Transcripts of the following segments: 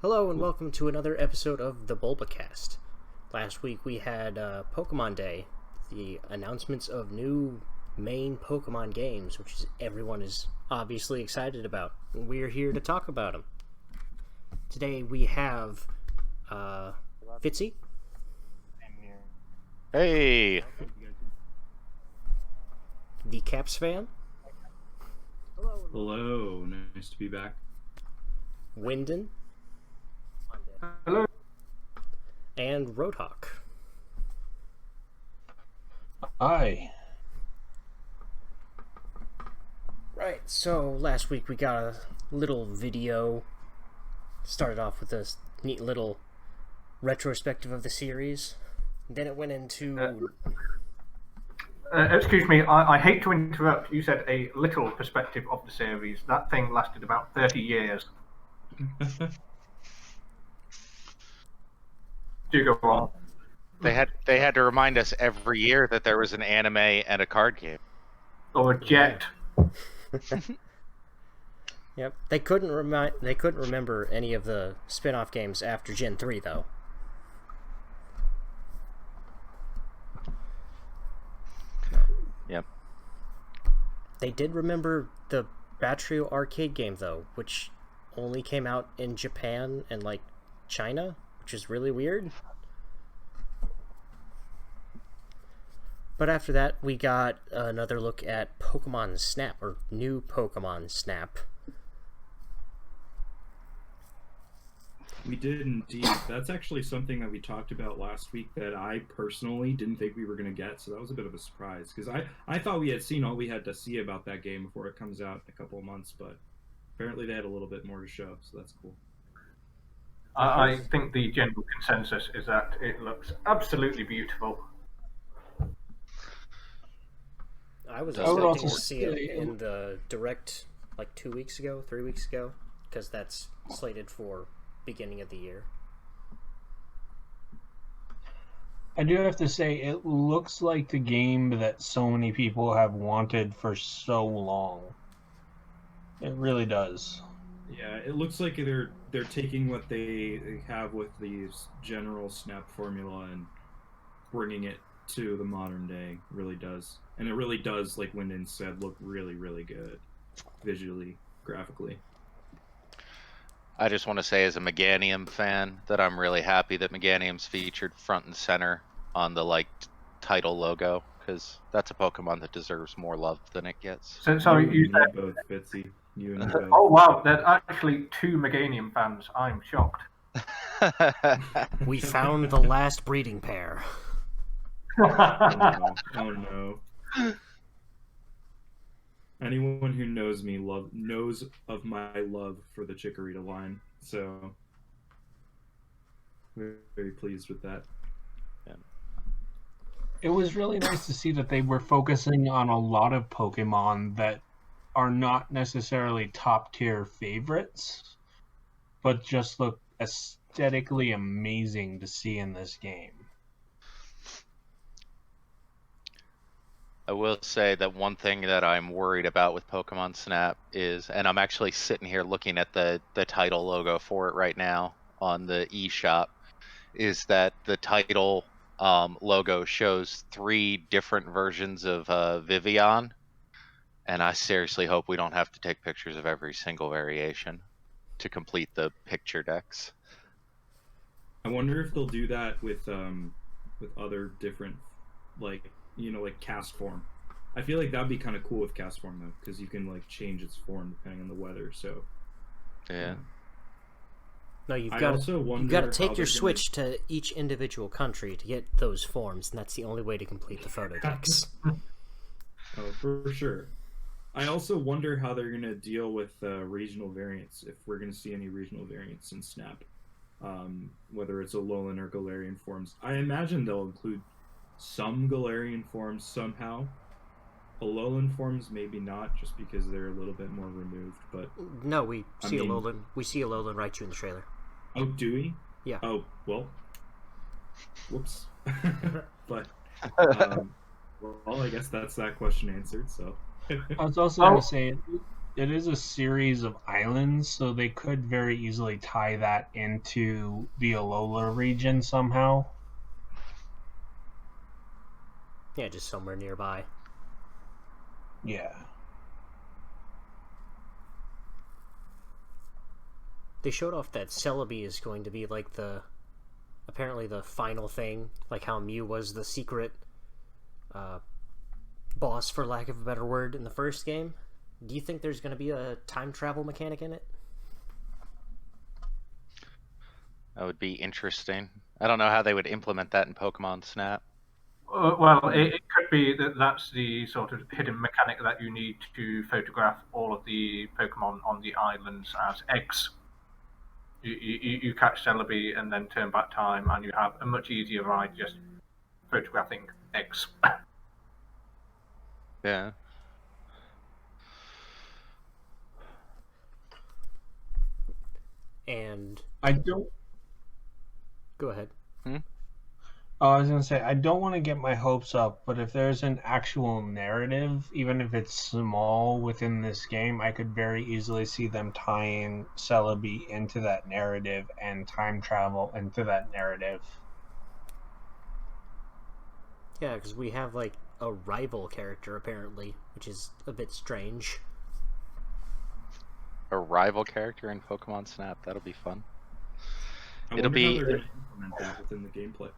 Hello and welcome to another episode of the Bulbacast. Last week we had Pokemon Day, the announcements of new main Pokemon games, which everyone is obviously excited about. And we're here to talk about them. Today we have Fitzy. Hey! TheCapsFan. Hello, nice to be back. Wyndon. Hello. And Rhodehawk. Hi. Right, so last week we got a little video. Started off with this neat little retrospective of the series. Then it went into... Excuse me, I hate to interrupt. You said a little perspective of the series. That thing lasted about 30 years. Do go on. They had to remind us every year that there was an anime and a card game. Or a jet. Yep, they couldn't remember any of the spin-off games after Gen 3 though. Yep. They did remember the Batterio arcade game though, which only came out in Japan and like China, which is really weird. But after that, we got another look at Pokemon Snap, or new Pokemon Snap. We did indeed. That's actually something that we talked about last week that I personally didn't think we were going to get, so that was a bit of a surprise. Because I thought we had seen all we had to see about that game before it comes out in a couple of months, but apparently they had a little bit more to show, so that's cool. I think the general consensus is that it looks absolutely beautiful. I was I would expecting also to see it in the Direct like 3 weeks ago, because that's slated for beginning of the year. I do have to say, it looks like the game that so many people have wanted for so long. It really does. Yeah, it looks like they're taking what they have with the general Snap formula and bringing it to the modern day. It really does. And it really does, like Wyndon said, look really, really good. Visually, graphically. I just want to say as a Meganium fan that I'm really happy that Meganium's featured front and center on the title logo, because that's a Pokemon that deserves more love than it gets. So, sorry, you said said... both, Fitzy. You and both. Oh wow, there's actually 2 Meganium fans. I'm shocked. We found the last breeding pair. Oh no. Anyone who knows me knows of my love for the Chikorita line, so we're very pleased with that. Yeah. It was really nice to see that they were focusing on a lot of Pokemon that are not necessarily top-tier favorites, but just look aesthetically amazing to see in this game. I will say that one thing that I'm worried about with Pokemon Snap is, and I'm actually sitting here looking at the title logo for it right now on the eShop, is that the title logo shows 3 different versions of Vivian, and I seriously hope we don't have to take pictures of every single variation to complete the picture decks. I wonder if they'll do that with other different like cast form. I feel like that'd be kind of cool with cast form though, because you can change its form depending on the weather. So yeah. No, you've got to take your Switch to each individual country to get those forms, and that's the only way to complete the photo decks. Oh, for sure. I also wonder how they're going to deal with regional variants, if we're going to see any regional variants in Snap, whether it's Alolan or Galarian forms. I imagine they'll include some Galarian forms somehow. Alolan forms maybe not, just because they're a little bit more removed. But no, we see Alolan. We see Alolan right to in the trailer. Oh, do we? Yeah. Oh, well. Whoops. But well, I guess that's that question answered. So I was also going to say, it is a series of islands, so they could very easily tie that into the Alola region somehow. Yeah, just somewhere nearby. Yeah. They showed off that Celebi is going to be like apparently the final thing, like how Mew was the secret boss, for lack of a better word, in the first game. Do you think there's going to be a time travel mechanic in it? That would be interesting. I don't know how they would implement that in Pokemon Snap. Well, it could be that that's the sort of hidden mechanic that you need to photograph all of the Pokemon on the islands as eggs. You catch Celebi and then turn back time, and you have a much easier ride just photographing eggs. Yeah. And I don't. go ahead. I was going to say, I don't want to get my hopes up, but if there's an actual narrative, even if it's small within this game, I could very easily see them tying Celebi into that narrative and time travel into that narrative. Yeah, because we have like a rival character apparently, which is a bit strange. A rival character in Pokemon Snap. That'll be fun. I It'll wonder how be. they're going to implement that within the gameplay.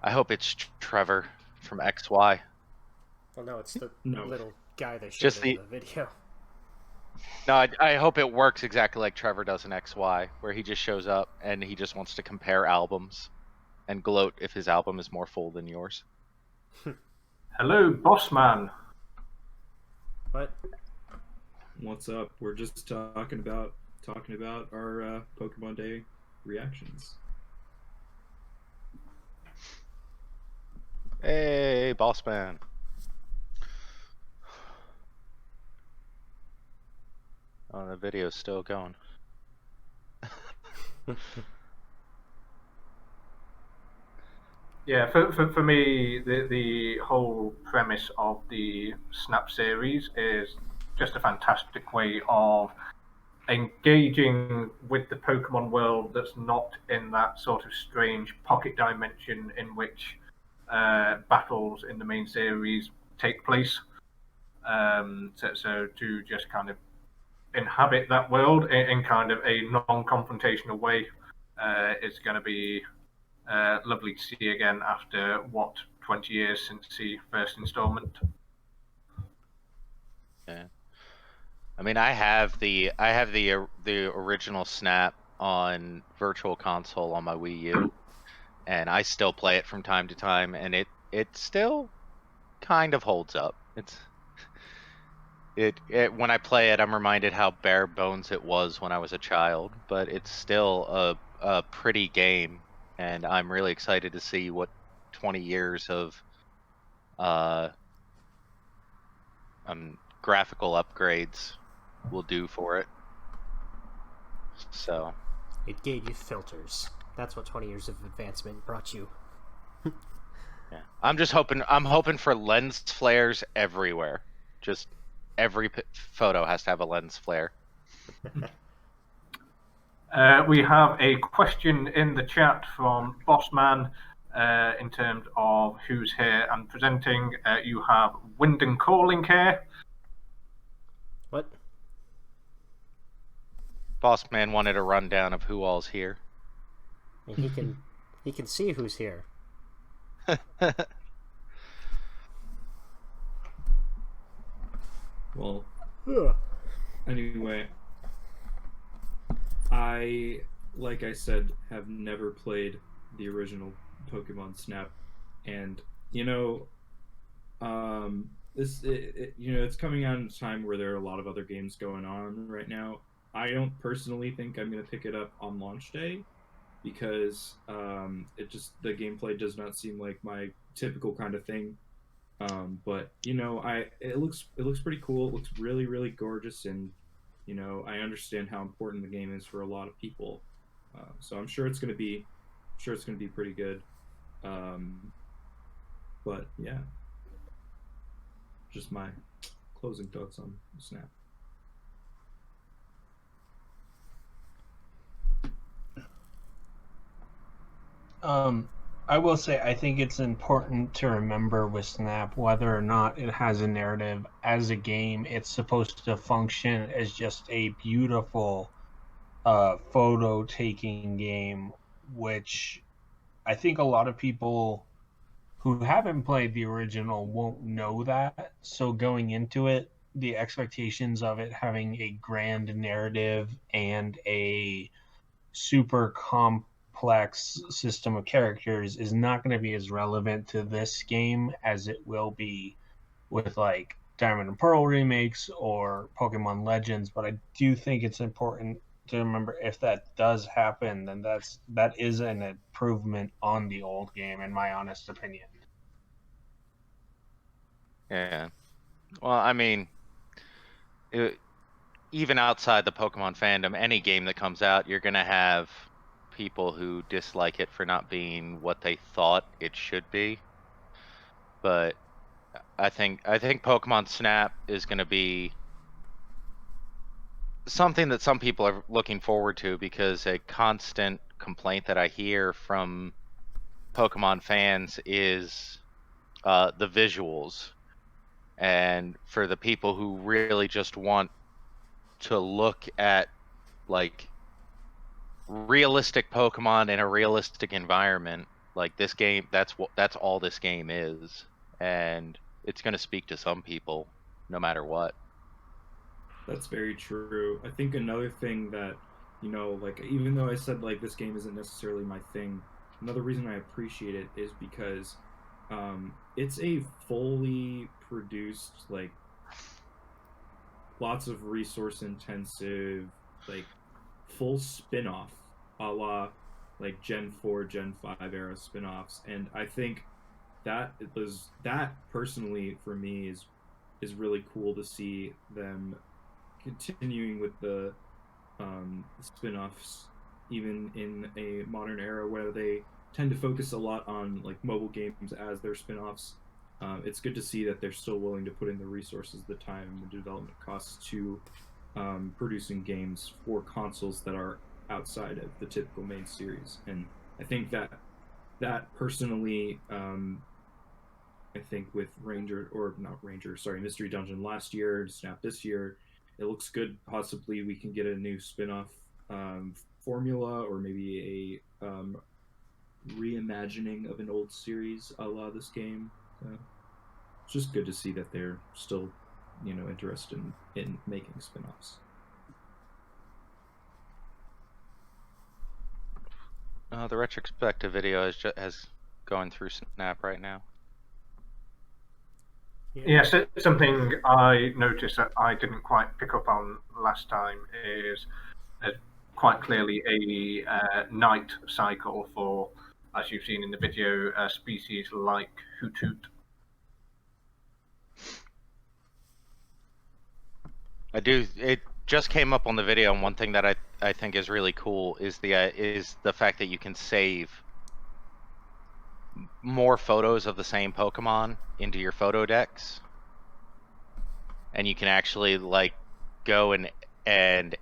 I hope it's Trevor from XY. Well, no, it's the No. little guy they showed Just in the video. No, I hope it works exactly like Trevor does in XY, where he just shows up and he just wants to compare albums and gloat if his album is more full than yours. Hello, boss man. What? What's up? We're just talking about our Pokemon Day reactions. Hey, boss man. Oh, the video's still going. Yeah, for me, the whole premise of the Snap series is just a fantastic way of engaging with the Pokemon world that's not in that sort of strange pocket dimension in which battles in the main series take place. So to just kind of inhabit that world in kind of a non-confrontational way is going to be lovely to see again after 20 years since the first installment. Yeah. I mean, I have the original Snap on Virtual Console on my Wii U, and I still play it from time to time, and it still kind of holds up. When I play it, I'm reminded how bare bones it was when I was a child, but it's still a pretty game, and I'm really excited to see what 20 years of graphical upgrades will do for it. So It gave you filters. That's what 20 years of advancement brought you. yeah, I'm hoping for lens flares everywhere. Just every photo has to have a lens flare. We have a question in the chat from Bossman in terms of who's here and presenting. You have WyndonCalling here. What? Boss man wanted a rundown of who all's here. And he can see who's here. Well, Ugh. anyway, like I said, have never played the original Pokemon Snap, and it's coming out in a time where there are a lot of other games going on right now. I don't personally think I'm gonna pick it up on launch day because the gameplay does not seem like my typical kind of thing. But it looks pretty cool. It looks really, really gorgeous, and I understand how important the game is for a lot of people. So I'm sure it's gonna be pretty good. But yeah, just my closing thoughts on Snap. I will say I think it's important to remember with Snap whether or not it has a narrative as a game. It's supposed to function as just a beautiful photo taking game, which I think a lot of people who haven't played the original won't know that. So going into it, the expectations of it having a grand narrative and a super complex system of characters is not going to be as relevant to this game as it will be with like Diamond and Pearl remakes or Pokemon Legends. But I do think it's important to remember if that does happen, then that is an improvement on the old game, in my honest opinion. Yeah. Well, I mean, even outside the Pokemon fandom, any game that comes out, you're gonna have people who dislike it for not being what they thought it should be. But I think Pokemon Snap is gonna be something that some people are looking forward to, because a constant complaint that I hear from Pokemon fans is the visuals. And for the people who really just want to look at like realistic Pokemon in a realistic environment, like this game, that's all this game is, and it's going to speak to some people no matter what. That's very true. I think another thing that, like, even though I said, like, this game isn't necessarily my thing, another reason I appreciate it is because it's a fully produced, like, lots of resource intensive, like, full spin-off, a la, like, Gen 4, Gen 5 era spin-offs. And I think that personally, for me, is really cool to see them continuing with the spin-offs even in a modern era where they tend to focus a lot on like mobile games as their spin-offs. It's good to see that they're still willing to put in the resources, the time, the development costs to producing games for consoles that are outside of the typical main series. And I think that personally, I think with Mystery Dungeon last year, Snap this year, it looks good. Possibly we can get a new spin-off formula, or maybe a reimagining of an old series a la this game. It's just good to see that they're still, interested in making spin-offs. The retrospective video has going through Snap right now. Yes, something I noticed that I didn't quite pick up on last time is quite clearly a night cycle for, as you've seen in the video, species like Hoothoot. I do. It just came up on the video, and one thing that I think is really cool is the fact that you can save more photos of the same Pokemon into your photo decks, and you can actually like go and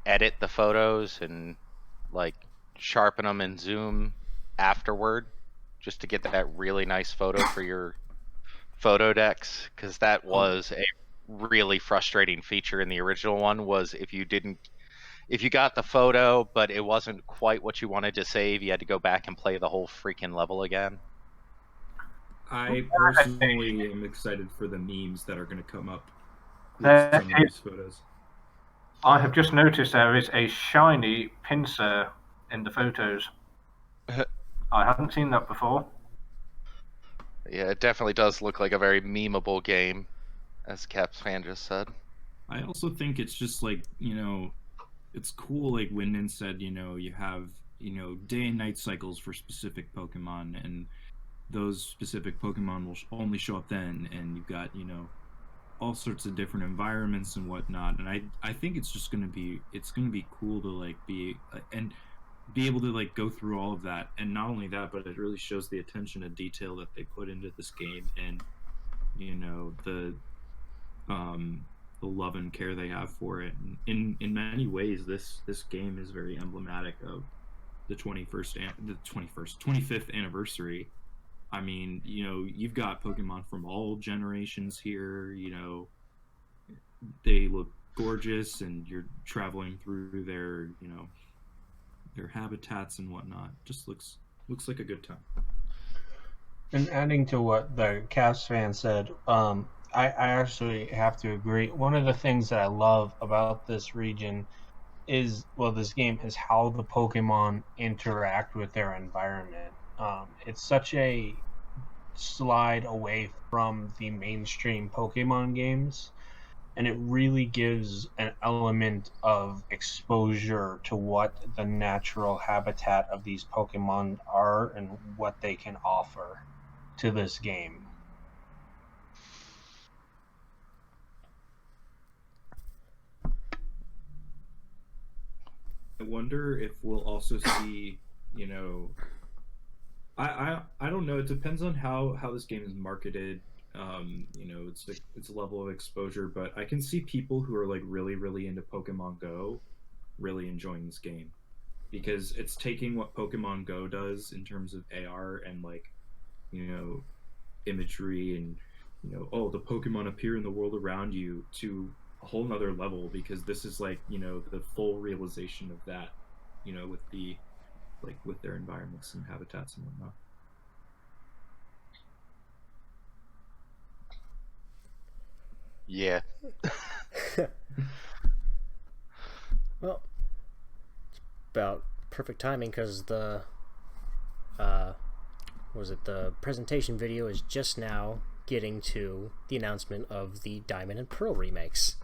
edit the photos and like sharpen them and zoom afterward, just to get that really nice photo for your photo decks. Because that was a really frustrating feature in the original one, was if you got the photo but it wasn't quite what you wanted to save, you had to go back and play the whole freaking level again. I personally am excited for the memes that are going to come up with some of these photos. I have just noticed there is a shiny Pincer in the photos. I hadn't seen that before. Yeah, it definitely does look like a very memeable game, as TheCapsFan just said. I also think it's just like, it's cool, like Wyndon said, you have, day and night cycles for specific Pokemon, and those specific Pokemon will only show up then, and you've got, all sorts of different environments and whatnot. And I think it's just gonna be cool to like be able to like go through all of that. And not only that, but it really shows the attention to detail that they put into this game, and the love and care they have for it. And in many ways, this game is very emblematic of the 25th anniversary. I mean, you've got Pokemon from all generations here. They look gorgeous, and you're traveling through their habitats and whatnot. Just looks like a good time. And adding to what the TheCapsFan said, I actually have to agree. One of the things that I love about this region this game is how the Pokemon interact with their environment. It's such a slide away from the mainstream Pokemon games, and it really gives an element of exposure to what the natural habitat of these Pokemon are and what they can offer to this game. I wonder if we'll also see, I don't know. It depends on how this game is marketed. It's a level of exposure, but I can see people who are like really, really into Pokemon Go really enjoying this game, because it's taking what Pokemon Go does in terms of AR and imagery and the Pokemon appear in the world around you to a whole nother level, because this is the full realization of that, with their environments and habitats and whatnot. Yeah. Well, it's about perfect timing, because the presentation video is just now getting to the announcement of the Diamond and Pearl remakes.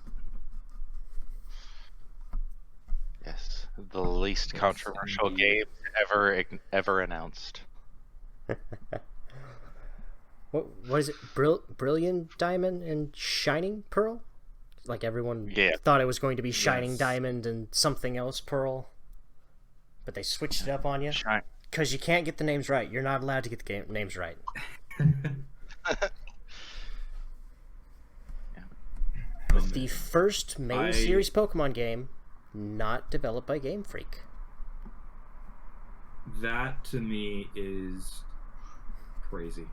Yes, the least controversial game ever announced. What is it? Brilliant Diamond and Shining Pearl? Like everyone thought it was going to be Shining Diamond and something else Pearl, but they switched it up on you because you can't get the names right. You're not allowed to get the names right. The first main series Pokemon game not developed by Game Freak. That to me is crazy.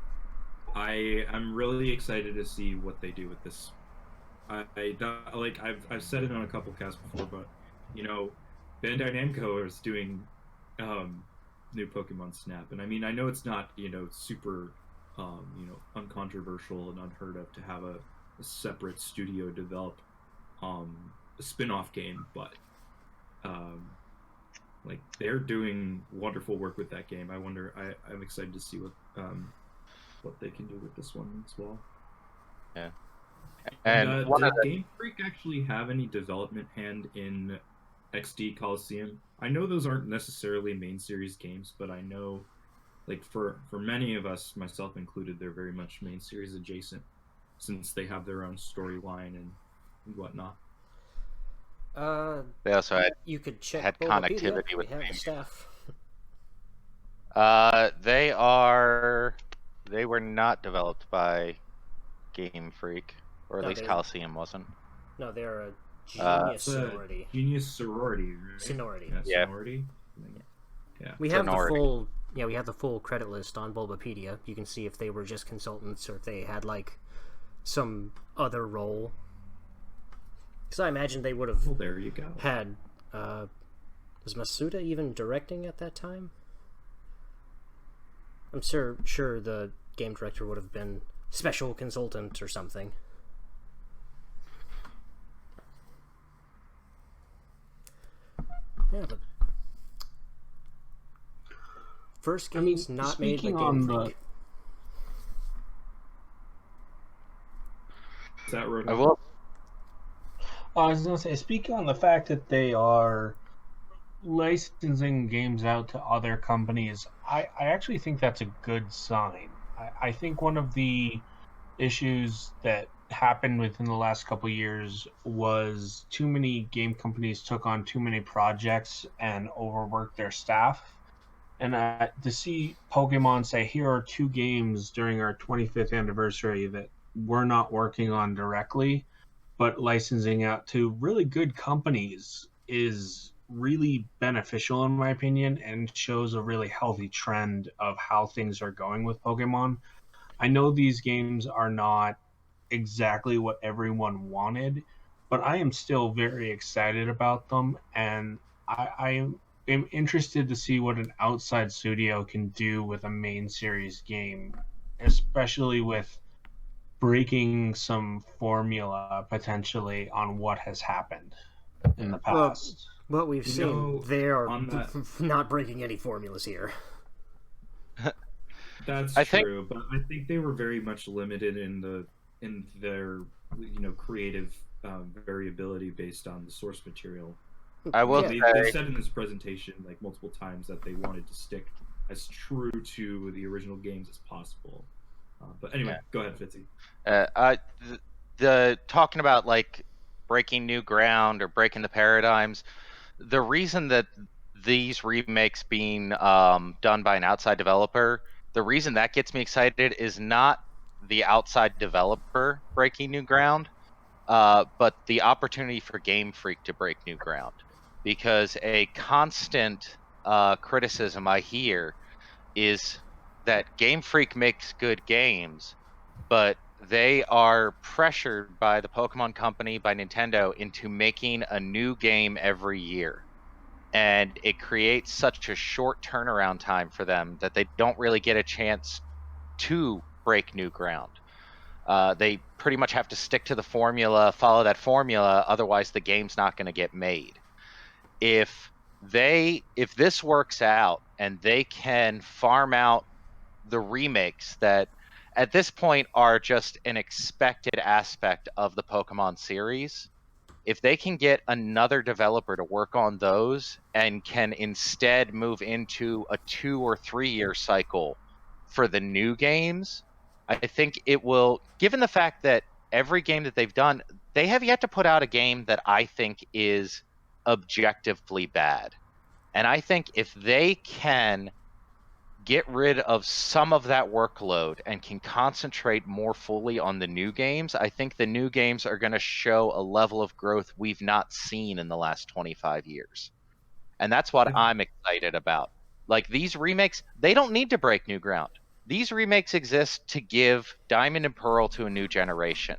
I'm really excited to see what they do with this. I've said it on a couple casts before, but Bandai Namco is doing new Pokemon Snap, and I mean, I know it's not super uncontroversial and unheard of to have a separate studio develop a spin-off game, but they're doing wonderful work with that game. I'm excited to see what they can do with this one as well. Yeah. And does Game Freak actually have any development hand in XD Coliseum? I know those aren't necessarily main series games, but I know, for many of us, myself included, they're very much main series adjacent, since they have their own storyline and whatnot. They also had connectivity with the staff. They were not developed by Game Freak, or at least Coliseum wasn't. No, they're a genius sorority. Genius sorority, right? Sonority. Yeah. Sonority. Yeah. We have the full credit list on Bulbapedia. You can see if they were just consultants or if they had some other role. Because I imagine they would have. Well, there you go. Had was Masuda even directing at that time? I'm sure the game director would have been special consultant or something. Yeah, but first game's not made by Game Freak. Is that right? I will. I was going to say, speaking on the fact that they are licensing games out to other companies, I actually think that's a good sign. I think one of the issues that happened within the last couple of years was too many game companies took on too many projects and overworked their staff. And to see Pokemon say, here are 2 games during our 25th anniversary that we're not working on directly, but licensing out to really good companies is really beneficial in my opinion, and shows a really healthy trend of how things are going with Pokemon. I know these games are not exactly what everyone wanted, but I am still very excited about them, and I am interested to see what an outside studio can do with a main series game, especially with breaking some formula potentially on what has happened in the Well, past. what we've You seen, know, they are on that- not breaking any formulas here. That's I think true, but I think they were very much limited in their creative variability based on the source material. I I will mean, say they said in this presentation like multiple times that they wanted to stick as true to the original games as possible. But anyway, go ahead, Fitzy. the talking about like breaking new ground or breaking the paradigms. The reason that these remakes being done by an outside developer, the reason that gets me excited is not the outside developer breaking new ground, but the opportunity for Game Freak to break new ground. Because a constant criticism I hear is that Game Freak makes good games, but they are pressured by the Pokemon Company, by Nintendo, into making a new game every year. And it creates such a short turnaround time for them that they don't really get a chance to break new ground. They pretty much have to stick to the formula, follow that formula, otherwise the game's not going to get made. If this works out and they can farm out the remakes that at this point are just an expected aspect of the Pokemon series, if they can get another developer to work on those and can instead move into a 2 or 3 year cycle for the new games, I think it will, given the fact that every game that they've done, they have yet to put out a game that I think is objectively bad. And I think if they can get rid of some of that workload and can concentrate more fully on the new games, I think the new games are going to show a level of growth we've not seen in the last 25 years. And that's what I'm excited about. Like these remakes, they don't need to break new ground. These remakes exist to give Diamond and Pearl to a new generation.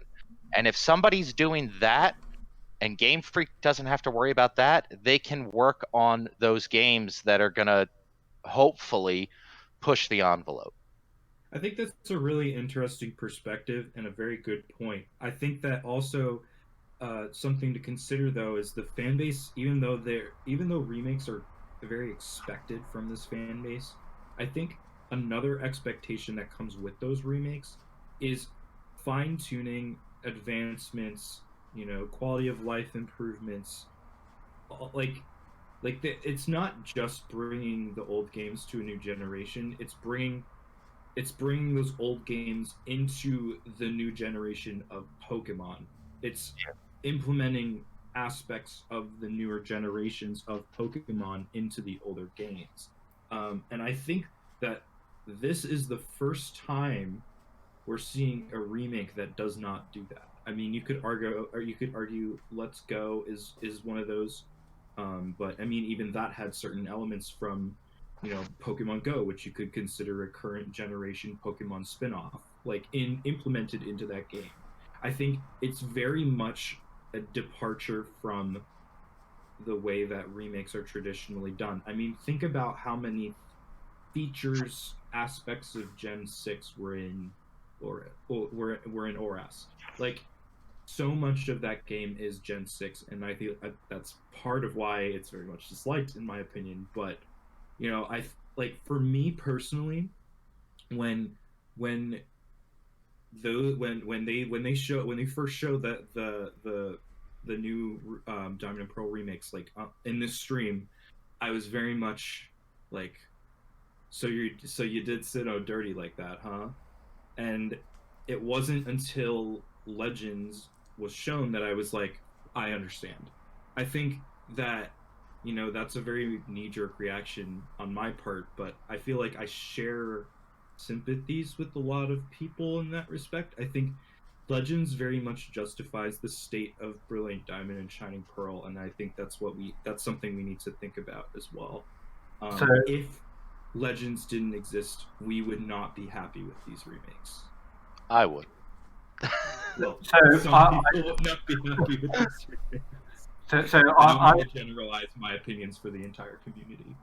And if somebody's doing that and Game Freak doesn't have to worry about that, they can work on those games that are going to hopefully push the envelope. I think that's a really interesting perspective and a very good point. I think that also something to consider though is the fan base. Even though remakes are very expected from this fan base, I think another expectation that comes with those remakes is fine tuning, advancements, quality of life improvements, like it's not just bringing the old games to a new generation. It's bringing those old games into the new generation of Pokemon. It's implementing aspects of the newer generations of Pokemon into the older games. And I think that this is the first time we're seeing a remake that does not do that. I mean, you could argue Let's Go is one of those, but I mean, even that had certain elements from Pokemon Go, which you could consider a current generation Pokemon spin-off, like implemented into that game. I think it's very much a departure from the way that remakes are traditionally done. I mean, think about how many features, aspects of Gen 6 were in were in ORAS. Like, so much of that game is Gen 6, and I think that's part of why it's very much disliked, in my opinion. But I like, for me personally, when when when they first showed that the new Diamond and Pearl remakes, like in this stream, I was very much like, so you did Sinnoh dirty like that, huh? And it wasn't until Legends was shown that I was like, I understand. I think that that's a very knee-jerk reaction on my part, but I feel like I share sympathies with a lot of people in that respect. I think Legends very much justifies the state of Brilliant Diamond and Shining Pearl, and I think that's something we need to think about as well. So- If Legends didn't exist, we would not be happy with these remakes. I would. Well, So, some people would not be happy with these remakes. So I I, don't want to generalize my opinions for the entire community.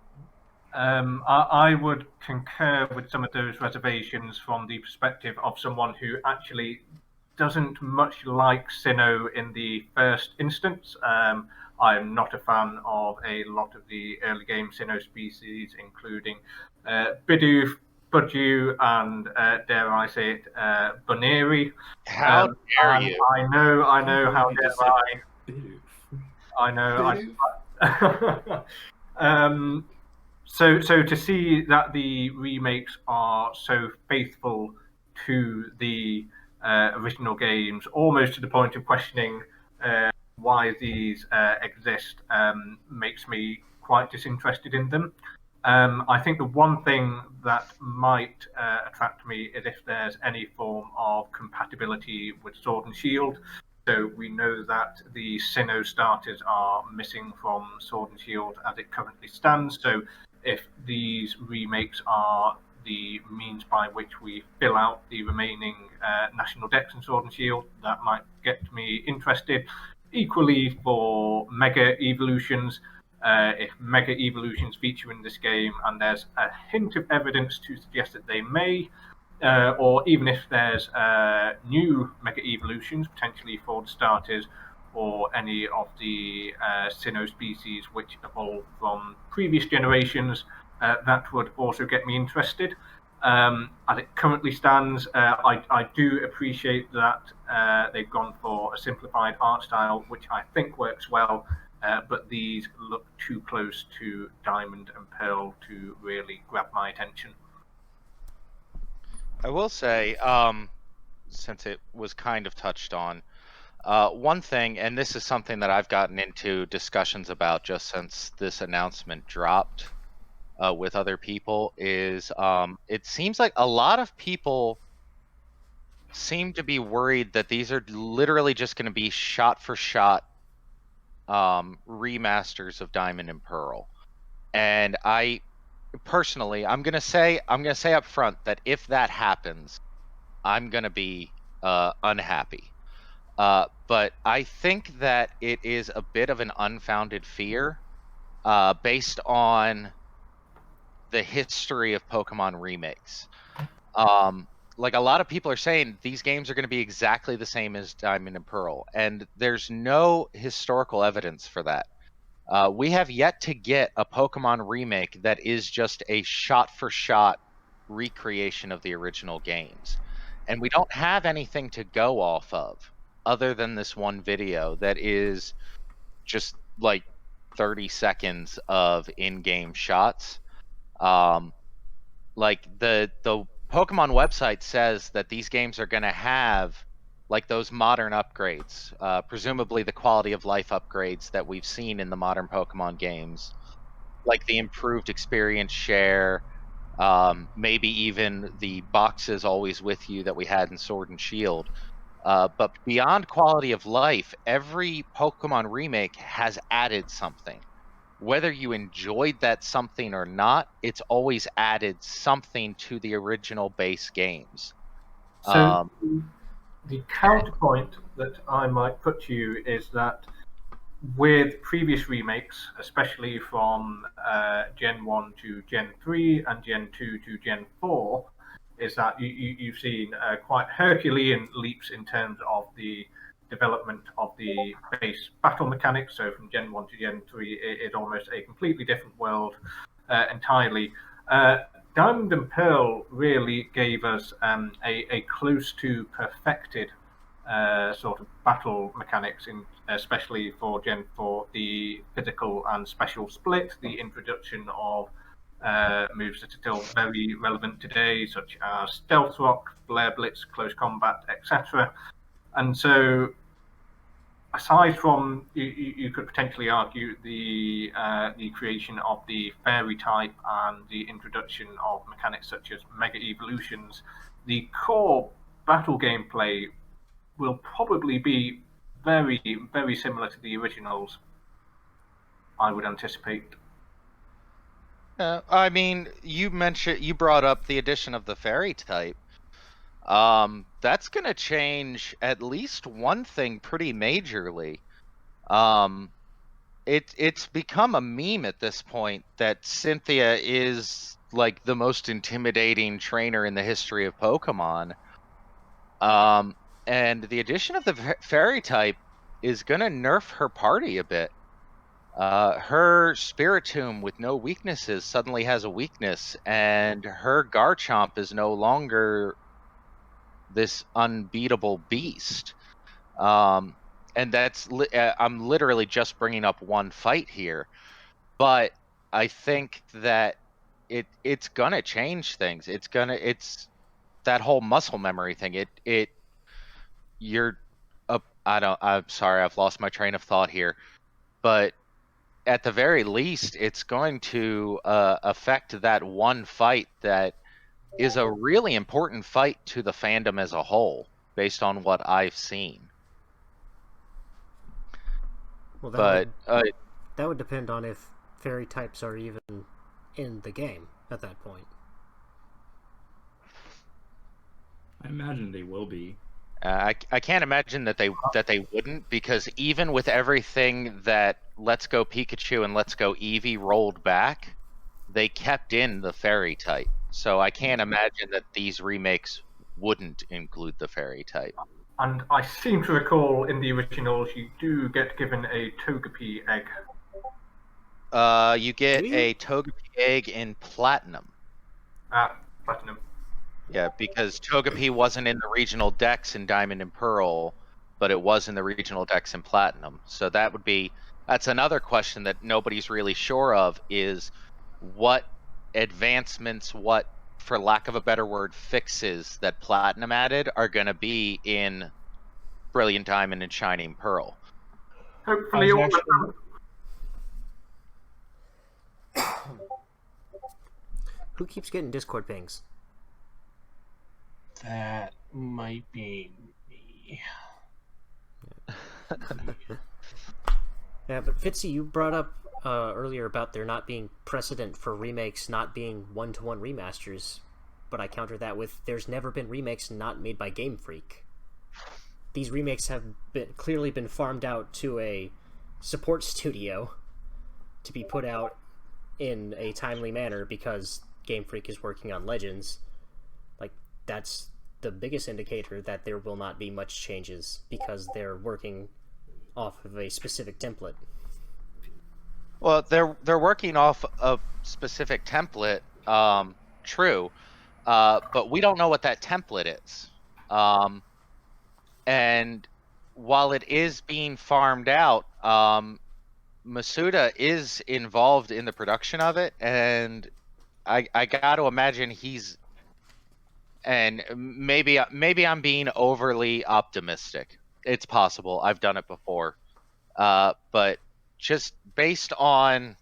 I would concur with some of those reservations from the perspective of someone who actually doesn't much like Sinnoh in the first instance. I'm not a fan of a lot of the early game Sinnoh species, including Bidoof, Budgie, and dare I say it, Buneri. How dare you? I know. How You just dare said I? Bidoof. I know. Bidoof? So to see that the remakes are so faithful to the original games, almost to the point of questioning why these exist, makes me quite disinterested in them. I think the one thing that might attract me is if there's any form of compatibility with Sword and Shield. So we know that the Sinnoh starters are missing from Sword and Shield as it currently stands. So if these remakes are the means by which we fill out the remaining national decks in Sword and Shield, that might get me interested. Equally for Mega Evolutions, if Mega Evolutions feature in this game and there's a hint of evidence to suggest that they may, or even if there's new Mega Evolutions, potentially for the starters, or any of the Sinnoh species which evolved from previous generations, that would also get me interested. As it currently stands, I do appreciate that they've gone for a simplified art style, which I think works well, but these look too close to Diamond and Pearl to really grab my attention. I will say, since it was kind of touched on, one thing, and this is something that I've gotten into discussions about just since this announcement dropped with other people, is it seems like a lot of people seem to be worried that these are literally just going to be shot for shot remasters of Diamond and Pearl. And I personally, I'm gonna say up front that if that happens, I'm gonna be unhappy. But I think that it is a bit of an unfounded fear, based on the history of Pokemon remakes. Like a lot of people are saying, these games are going to be exactly the same as Diamond and Pearl, and there's no historical evidence for that. We have yet to get a Pokemon remake that is just a shot-for-shot recreation of the original games. And we don't have anything to go off of other than this one video that is just like 30 seconds of in-game shots. Like the Pokemon website says that these games are going to have like those modern upgrades, presumably the quality of life upgrades that we've seen in the modern Pokemon games, like the improved experience share, maybe even the boxes always with you that we had in Sword and Shield. But beyond quality of life, every Pokemon remake has added something. Whether you enjoyed that something or not, it's always added something to the original base games. So the counterpoint that I might put to you is that with previous remakes, especially from Gen 1 to Gen 3 and Gen 2 to Gen 4, is that you've seen quite Herculean leaps in terms of the development of the base battle mechanics. So from Gen 1 to Gen 3, it's almost a completely different world entirely. Diamond and Pearl really gave us a close to perfected sort of battle mechanics, especially for Gen 4, the physical and special split, the introduction of moves that are still very relevant today, such as Stealth Rock, Flare Blitz, Close Combat, etc. And so, aside from, you could potentially argue the creation of the Fairy type and the introduction of mechanics such as Mega Evolutions, the core battle gameplay will probably be very, very similar to the originals, I would anticipate. I mean, you brought up the addition of the fairy type. That's gonna change at least one thing pretty majorly. It's become a meme at this point that Cynthia is like the most intimidating trainer in the history of Pokemon. And the addition of the fairy type is gonna nerf her party a bit. Her Spiritomb with no weaknesses suddenly has a weakness, and her Garchomp is no longer this unbeatable beast. And I'm literally just bringing up one fight here, but I think that it's gonna change things. It's that whole muscle memory thing. You're I'm sorry, I've lost my train of thought here, but at the very least, it's going to affect that one fight that is a really important fight to the fandom as a whole, based on what I've seen. Well, But that would depend on if fairy types are even in the game at that point. I imagine they will be. I can't imagine that they wouldn't, because even with everything that Let's Go Pikachu and Let's Go Eevee rolled back, they kept in the fairy type. So I can't imagine that these remakes wouldn't include the fairy type. And I seem to recall in the originals you do get given a Togepi egg. You get a Togepi egg in Platinum. Platinum. Yeah, because Togepi wasn't in the regional decks in Diamond and Pearl, but it was in the regional decks in Platinum. So that's another question that nobody's really sure of, is what advancements, what, for lack of a better word, fixes that Platinum added are going to be in Brilliant Diamond and Shining Pearl. Hopefully all Who keeps getting Discord pings? That might be me. Yeah, but Fitzy, you brought up earlier about there not being precedent for remakes not being one-to-one remasters, but I counter that with there's never been remakes not made by Game Freak. These remakes have clearly been farmed out to a support studio to be put out in a timely manner because Game Freak is working on Legends. Like, that's the biggest indicator that there will not be much changes because they're working off of a specific template. Well, they're working off a specific template, true, but we don't know what that template is. And while it is being farmed out, Masuda is involved in the production of it, and I got to imagine and maybe I'm being overly optimistic. It's possible. I've done it before. But just based on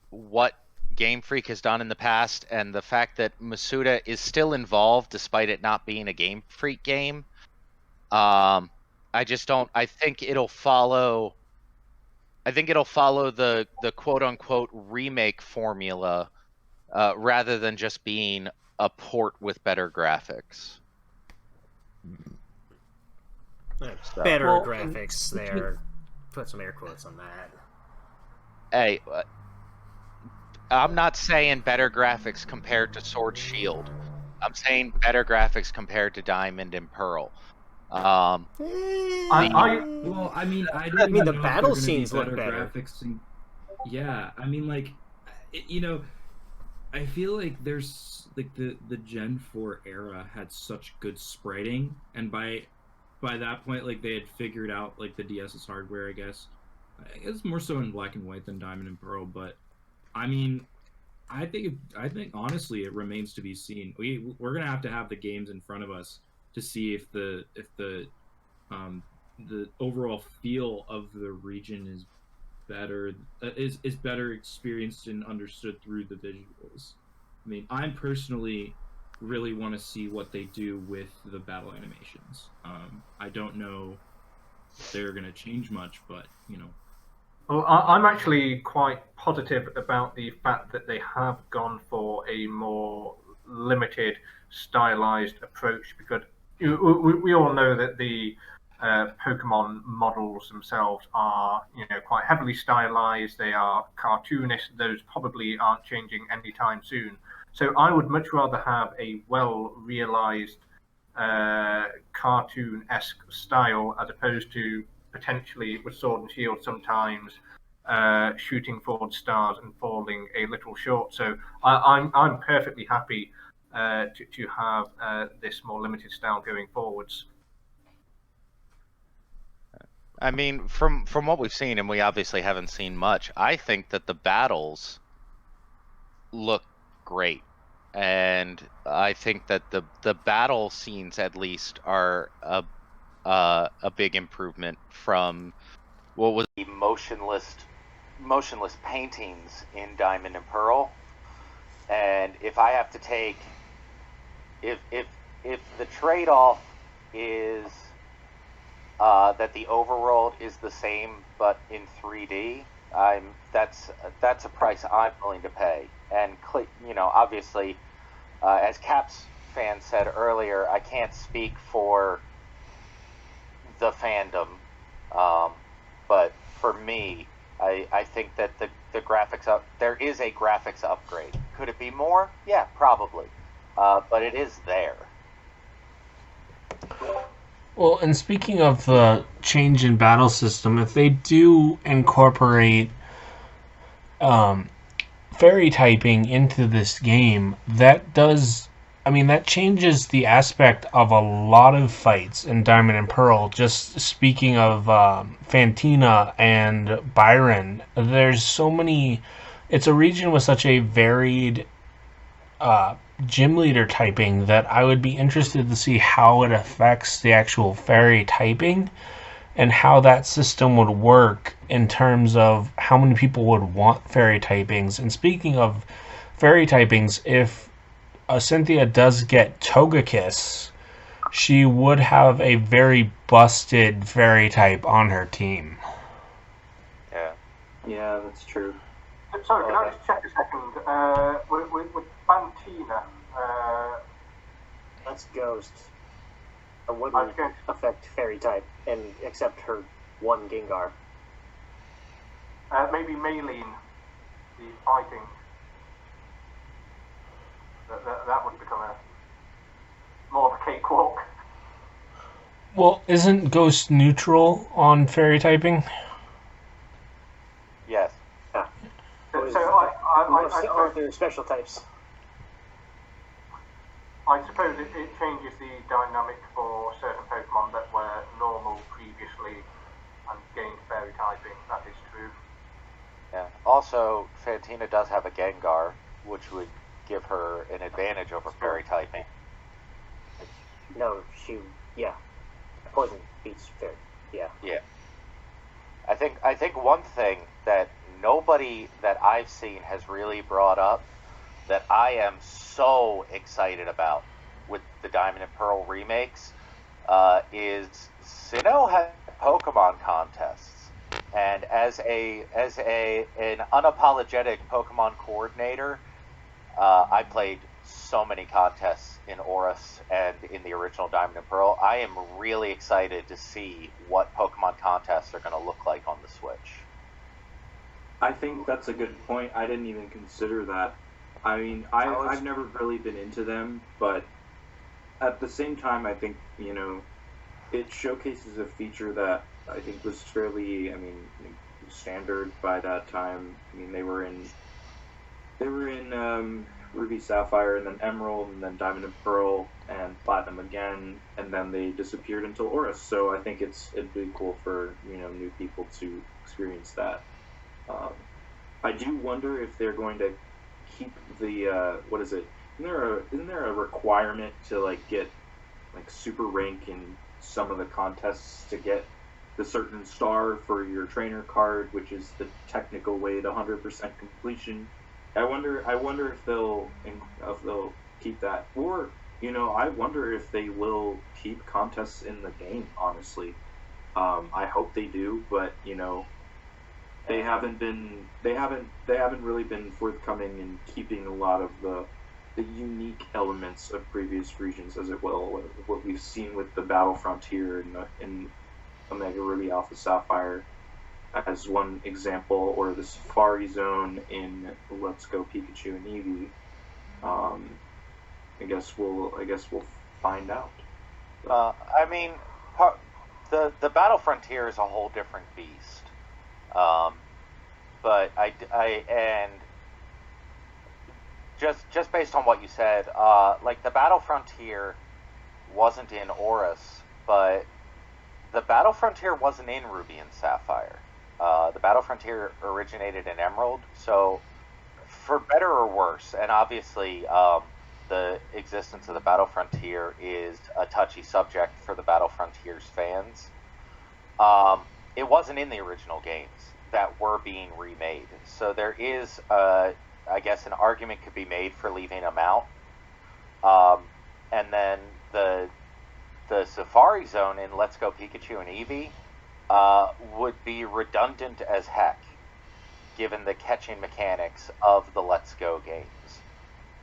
what Game Freak has done in the past and the fact that Masuda is still involved despite it not being a Game Freak game, I think it'll follow the quote unquote remake formula rather than just being a port with better graphics. Better graphics there. Put some air quotes on that. Hey, I'm not saying better graphics compared to Sword Shield. I'm saying better graphics compared to Diamond and Pearl. I mean, the battle scenes look better. Graphics and, yeah, I mean, like, you know, I feel like there's like the Gen 4 era had such good spriting, and by that point, like, they had figured out like the DS's hardware. I guess more so in Black and White than Diamond and Pearl, but I mean, I think honestly it remains to be seen. We're gonna have to have the games in front of us to see if the overall feel of the region is better, is better experienced and understood through the visuals. I mean, I'm personally really want to see what they do with the battle animations. I don't know if they're going to change much, but Well, I'm actually quite positive about the fact that they have gone for a more limited, stylized approach, because we all know that the Pokemon models themselves are, quite heavily stylized. They are cartoonish. Those probably aren't changing anytime soon. So I would much rather have a well-realized, cartoon-esque style, as opposed to potentially with Sword and Shield sometimes shooting forward stars and falling a little short. So I'm perfectly happy to have this more limited style going forwards. I mean, from what we've seen, and we obviously haven't seen much, I think that the battles look great. And I think that the battle scenes at least are a big improvement from what was the motionless paintings in Diamond and Pearl. And if I have to take, if the trade-off is that the overworld is the same but in 3D, that's a price I'm willing to pay. And obviously, as CapsFan said earlier, I can't speak for the fandom, but for me, I think that the graphics there is a graphics upgrade. Could it be more? Yeah, probably, but it is there. Well, and speaking of the change in battle system, if they do incorporate fairy typing into this game, that changes the aspect of a lot of fights in Diamond and Pearl. Just speaking of Fantina and Byron, there's so many. It's a region with such a varied gym leader typing that I would be interested to see how it affects the actual fairy typing and how that system would work in terms of how many people would want fairy typings. And speaking of fairy typings, if Cynthia does get Togekiss, she would have a very busted fairy type on her team. Yeah, that's true. Sorry, can I just check a second? With Fantina, That's Ghost. It wouldn't affect fairy type, and except her one Gengar. maybe Maylene, the fighting. That would become more of a cakewalk. Well, isn't Ghost neutral on fairy typing? Yes. Yeah. So they're special types. I suppose it changes the dynamic for certain Pokemon that were normal previously and gained fairy typing. That is true. Yeah. Also, Fantina does have a Gengar, which would give her an advantage over fairy typing. No, Poison beats fairy. Yeah. Yeah. I think one thing that nobody that I've seen has really brought up that I am so excited about with the Diamond and Pearl remakes is Sinnoh had Pokemon contests, and as an unapologetic Pokemon coordinator, I played so many contests in Oris and in the original Diamond and Pearl. I am really excited to see what Pokemon contests are going to look like on the Switch. I think that's a good point. I didn't even consider that. I mean, I've never really been into them, but at the same time, I think, it showcases a feature that I think was fairly, standard by that time. I mean, they were in Ruby, Sapphire, and then Emerald, and then Diamond and Pearl, and Platinum again, and then they disappeared until Oris. So I think it'd be cool for new people to experience that. I do wonder if they're going to keep the what is it? Isn't there a requirement to get super rank in some of the contests to get the certain star for your trainer card, which is the technical way to 100% completion? I wonder if they'll keep that. Or, I wonder if they will keep contests in the game, honestly. I hope they do, but, they haven't really been forthcoming in keeping a lot of the unique elements of previous regions, as it will. What we've seen with the Battle Frontier in Omega Ruby Alpha Sapphire as one example, or the Safari Zone in Let's Go Pikachu and Eevee. I guess we'll find out. I mean, the Battle Frontier is a whole different beast. But and just based on what you said, like the Battle Frontier wasn't in Oris, but the Battle Frontier wasn't in Ruby and Sapphire. The Battle Frontier originated in Emerald, so for better or worse, and obviously the existence of the Battle Frontier is a touchy subject for the Battle Frontier's fans. It wasn't in the original games that were being remade, so there is, I guess, an argument could be made for leaving them out. And then the Safari Zone in Let's Go Pikachu and Eevee would be redundant as heck, given the catching mechanics of the Let's Go games.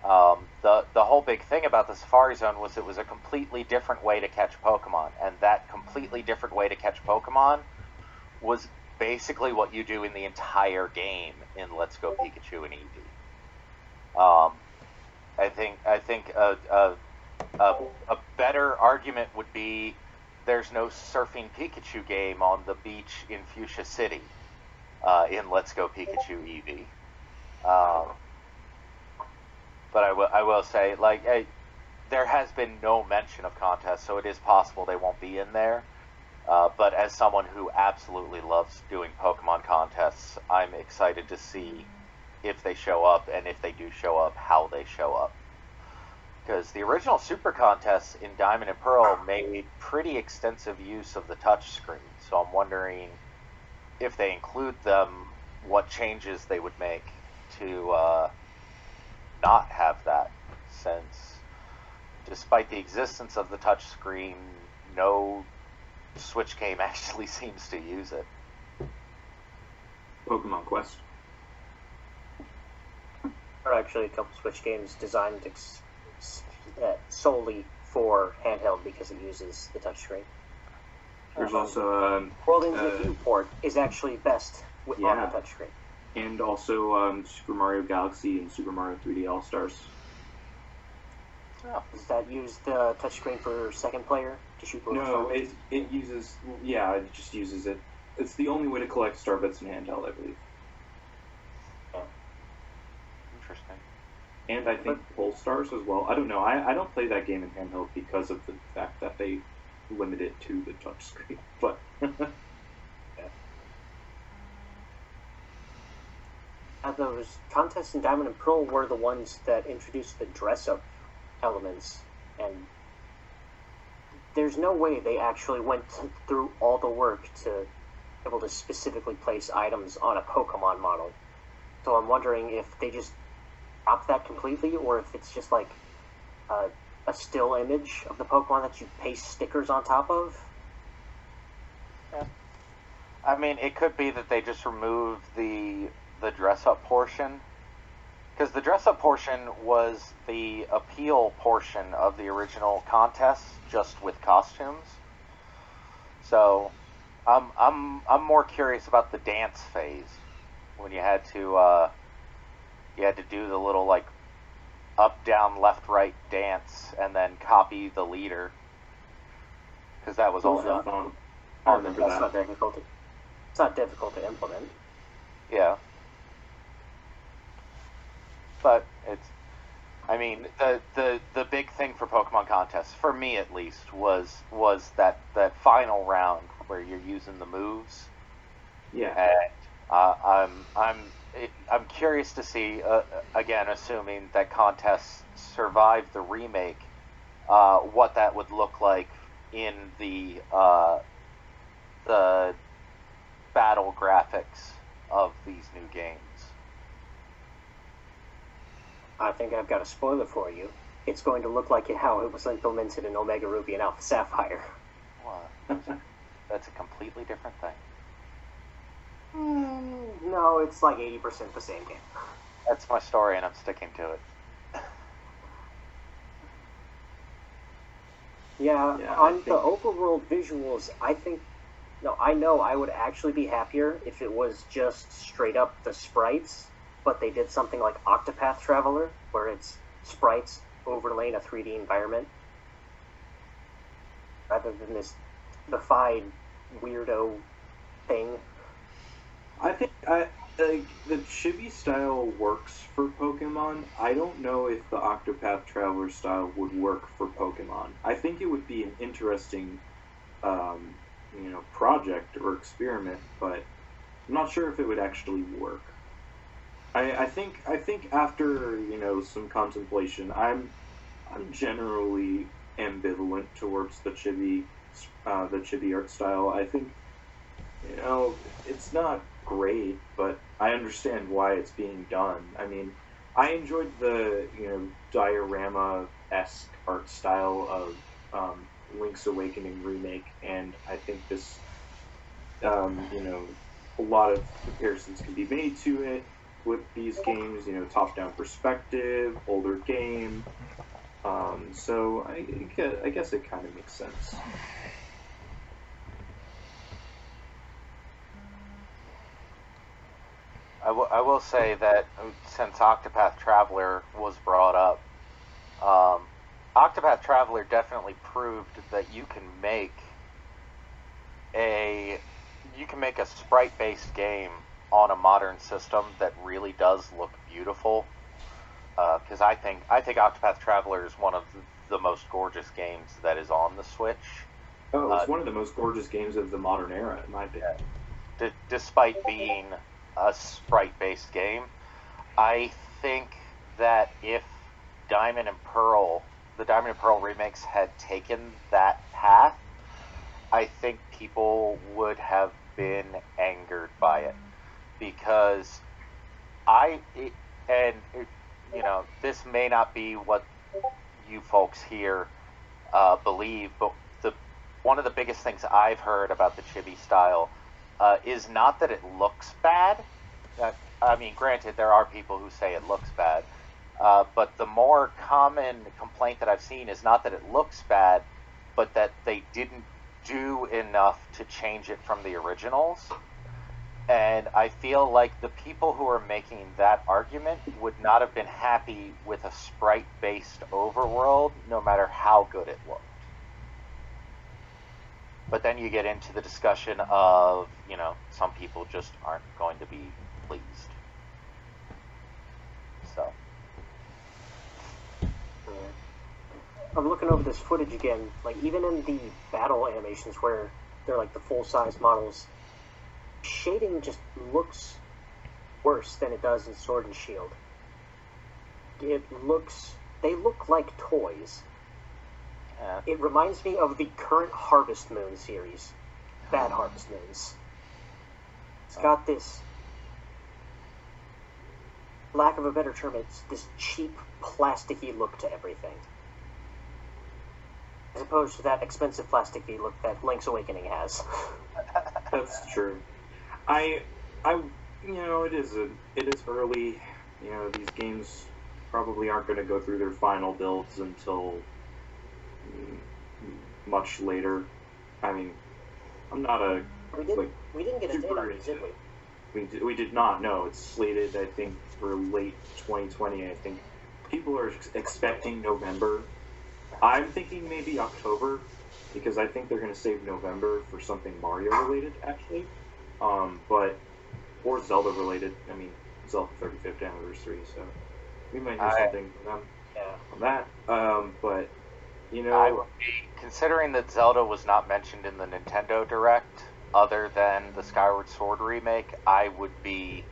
The whole big thing about the Safari Zone was it was a completely different way to catch Pokemon, and that completely different way to catch Pokemon was basically what you do in the entire game in Let's Go Pikachu and Eevee. I think a better argument would be there's no surfing Pikachu game on the beach in Fuchsia City in Let's Go Pikachu Eevee. But I will say, like, there has been no mention of contests, so it is possible they won't be in there. But as someone who absolutely loves doing Pokemon contests, I'm excited to see if they show up, and if they do show up, how they show up. Because the original Super contests in Diamond and Pearl made pretty extensive use of the touchscreen, so I'm wondering if they include them, what changes they would make to not have that, since despite the existence of the touchscreen, no Switch game actually seems to use it. Pokemon Quest. There are actually a couple Switch games designed solely for handheld because it uses the touchscreen. There's also World Ends With You port is actually best on the touchscreen. And also Super Mario Galaxy and Super Mario 3D All Stars. Oh. Does that use the touchscreen for second player to shoot? No, it uses. Yeah, it just uses it. It's the only way to collect star bits in handheld, I believe. Yeah. Interesting. And I think Pole Stars as well. I don't know. I don't play that game in handheld because of the fact that they limit it to the touchscreen. But those contests in Diamond and Pearl were the ones that introduced the dress-up elements, and there's no way they actually went through all the work to be able to specifically place items on a Pokemon model. So I'm wondering if they just dropped that completely, or if it's just like a still image of the Pokemon that you paste stickers on top of. Yeah. I mean, it could be that they just removed the dress-up portion, because the dress-up portion was the appeal portion of the original contest, just with costumes. So, I'm more curious about the dance phase, when you had to do the little like up, down, left, right dance, and then copy the leader, because that was all done. fun. I remember That's that. not difficult. It's not difficult to implement. Yeah. But it's, I mean, the big thing for Pokemon contests, for me at least, was that final round where you're using the moves. Yeah. And I'm curious to see, again, assuming that contests survive the remake, what that would look like in the battle graphics of these new games. I think I've got a spoiler for you. it's going to look like how it was implemented in Omega Ruby and Alpha Sapphire. Well, that's a completely different thing. No, it's like 80% the same game. That's my story, and I'm sticking to it. Yeah, I on the overworld visuals, I know I would actually be happier if it was just straight up the sprites, but they did something like Octopath Traveler, where it's sprites overlaying a 3D environment, rather than this defied weirdo thing. I think the chibi style works for Pokemon. I don't know if the Octopath Traveler style would work for Pokemon. I think it would be an interesting, project or experiment, but I'm not sure if it would actually work. I think after some contemplation, I'm generally ambivalent towards the chibi art style. I think it's not great, but I understand why it's being done. I mean, I enjoyed the diorama-esque art style of Link's Awakening remake, and I think this a lot of comparisons can be made to it with these games. Top-down perspective, older game. So I guess it kind of makes sense. I will say that since Octopath Traveler was brought up, Octopath Traveler definitely proved that you can make a sprite-based game on a modern system that really does look beautiful. Because I think Octopath Traveler is one of the most gorgeous games that is on the Switch. Oh, it's one of the most gorgeous games of the modern era, in my opinion. Despite being a sprite-based game, I think that if the Diamond and Pearl remakes had taken that path, I think people would have been angered by it, because this may not be what you folks here believe, but one of the biggest things I've heard about the chibi style is not that it looks bad. I mean, granted, there are people who say it looks bad, but the more common complaint that I've seen is not that it looks bad, but that they didn't do enough to change it from the originals. And I feel like the people who are making that argument would not have been happy with a sprite-based overworld, no matter how good it looked. But then you get into the discussion of, some people just aren't going to be pleased. So. I'm looking over this footage again, like even in the battle animations where they're like the full-size models, shading just looks worse than it does in Sword and Shield. They look like toys. Yeah. It reminds me of the current Harvest Moon series, Bad Harvest Moons. It's got this, lack of a better term, it's this cheap, plasticky look to everything, as opposed to that expensive plasticky look that Link's Awakening has. That's true. It is early. These games probably aren't going to go through their final builds until much later. I mean, I'm not a We didn't get a date on it, did we? We did not. No, it's slated, I think, for late 2020. I think people are expecting November. I'm thinking maybe October, because I think they're going to save November for something Mario related, actually. Or Zelda related. I mean, Zelda 35th anniversary, so we might do something for them on that. But Considering that Zelda was not mentioned in the Nintendo Direct, other than the Skyward Sword remake, I would be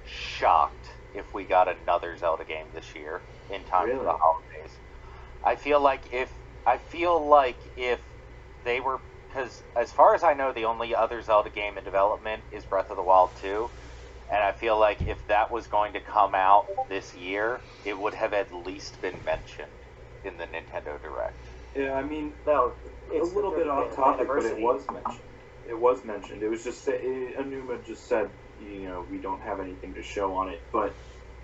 shocked if we got another Zelda game this year in time for the holidays. I feel like if they were, because as far as I know, the only other Zelda game in development is Breath of the Wild 2, and I feel like if that was going to come out this year, it would have at least been mentioned. in the Nintendo Direct. Yeah, I mean, No, a it's little the bit 35th off topic, but it anniversary. was mentioned. It was mentioned. It was just Anuma just said, we don't have anything to show on it. But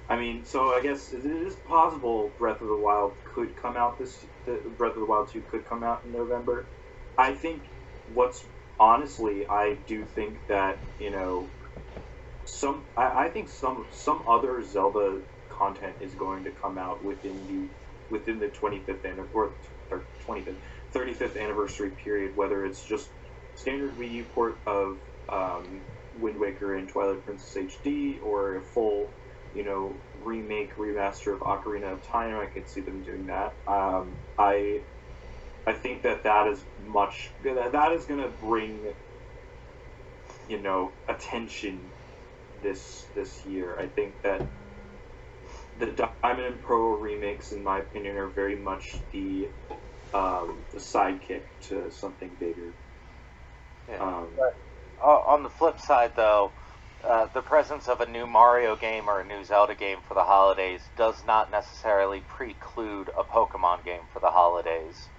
I mean, so I guess it is possible Breath of the Wild could come out Breath of the Wild 2 could come out in November. I think honestly, I do think that I think some other Zelda content is going to come out within the 25th or 25th 35th anniversary period, whether it's just standard Wii U port of Wind Waker and Twilight Princess HD, or a full remake remaster of Ocarina of Time. I could see them doing that. I think that is going to bring attention this year. I think that the Diamond and Pearl remakes, in my opinion, are very much the sidekick to something bigger. Yeah. On the flip side, though, the presence of a new Mario game or a new Zelda game for the holidays does not necessarily preclude a Pokemon game for the holidays.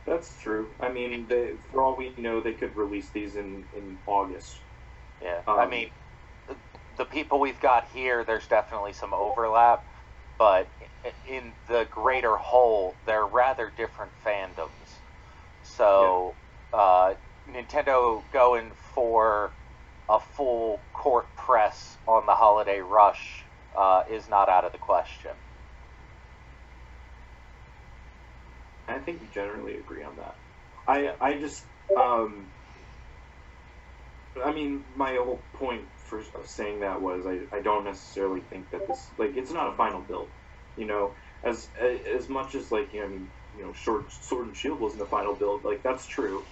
That's true. I mean, for all we know, they could release these in August. Yeah, I mean, the people we've got here, there's definitely some overlap, but in the greater whole, they're rather different fandoms. So, Nintendo going for a full court press on the holiday rush is not out of the question. I think we generally agree on that. I just, I mean, my whole point of saying that was I don't necessarily think that this, it's not a final build, as much as Sword and Shield wasn't a final build, that's true,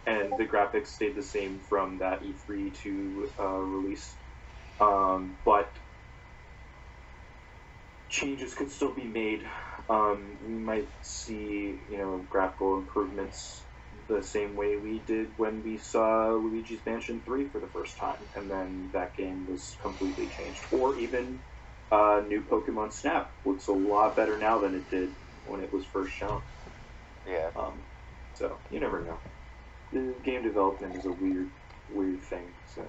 and the graphics stayed the same from that E3 to release, but changes could still be made. We might see, graphical improvements the same way we did when we saw Luigi's Mansion 3 for the first time, and then that game was completely changed. Or even new Pokemon Snap looks a lot better now than it did when it was first shown. Yeah. So, you never know. The game development is a weird thing, so...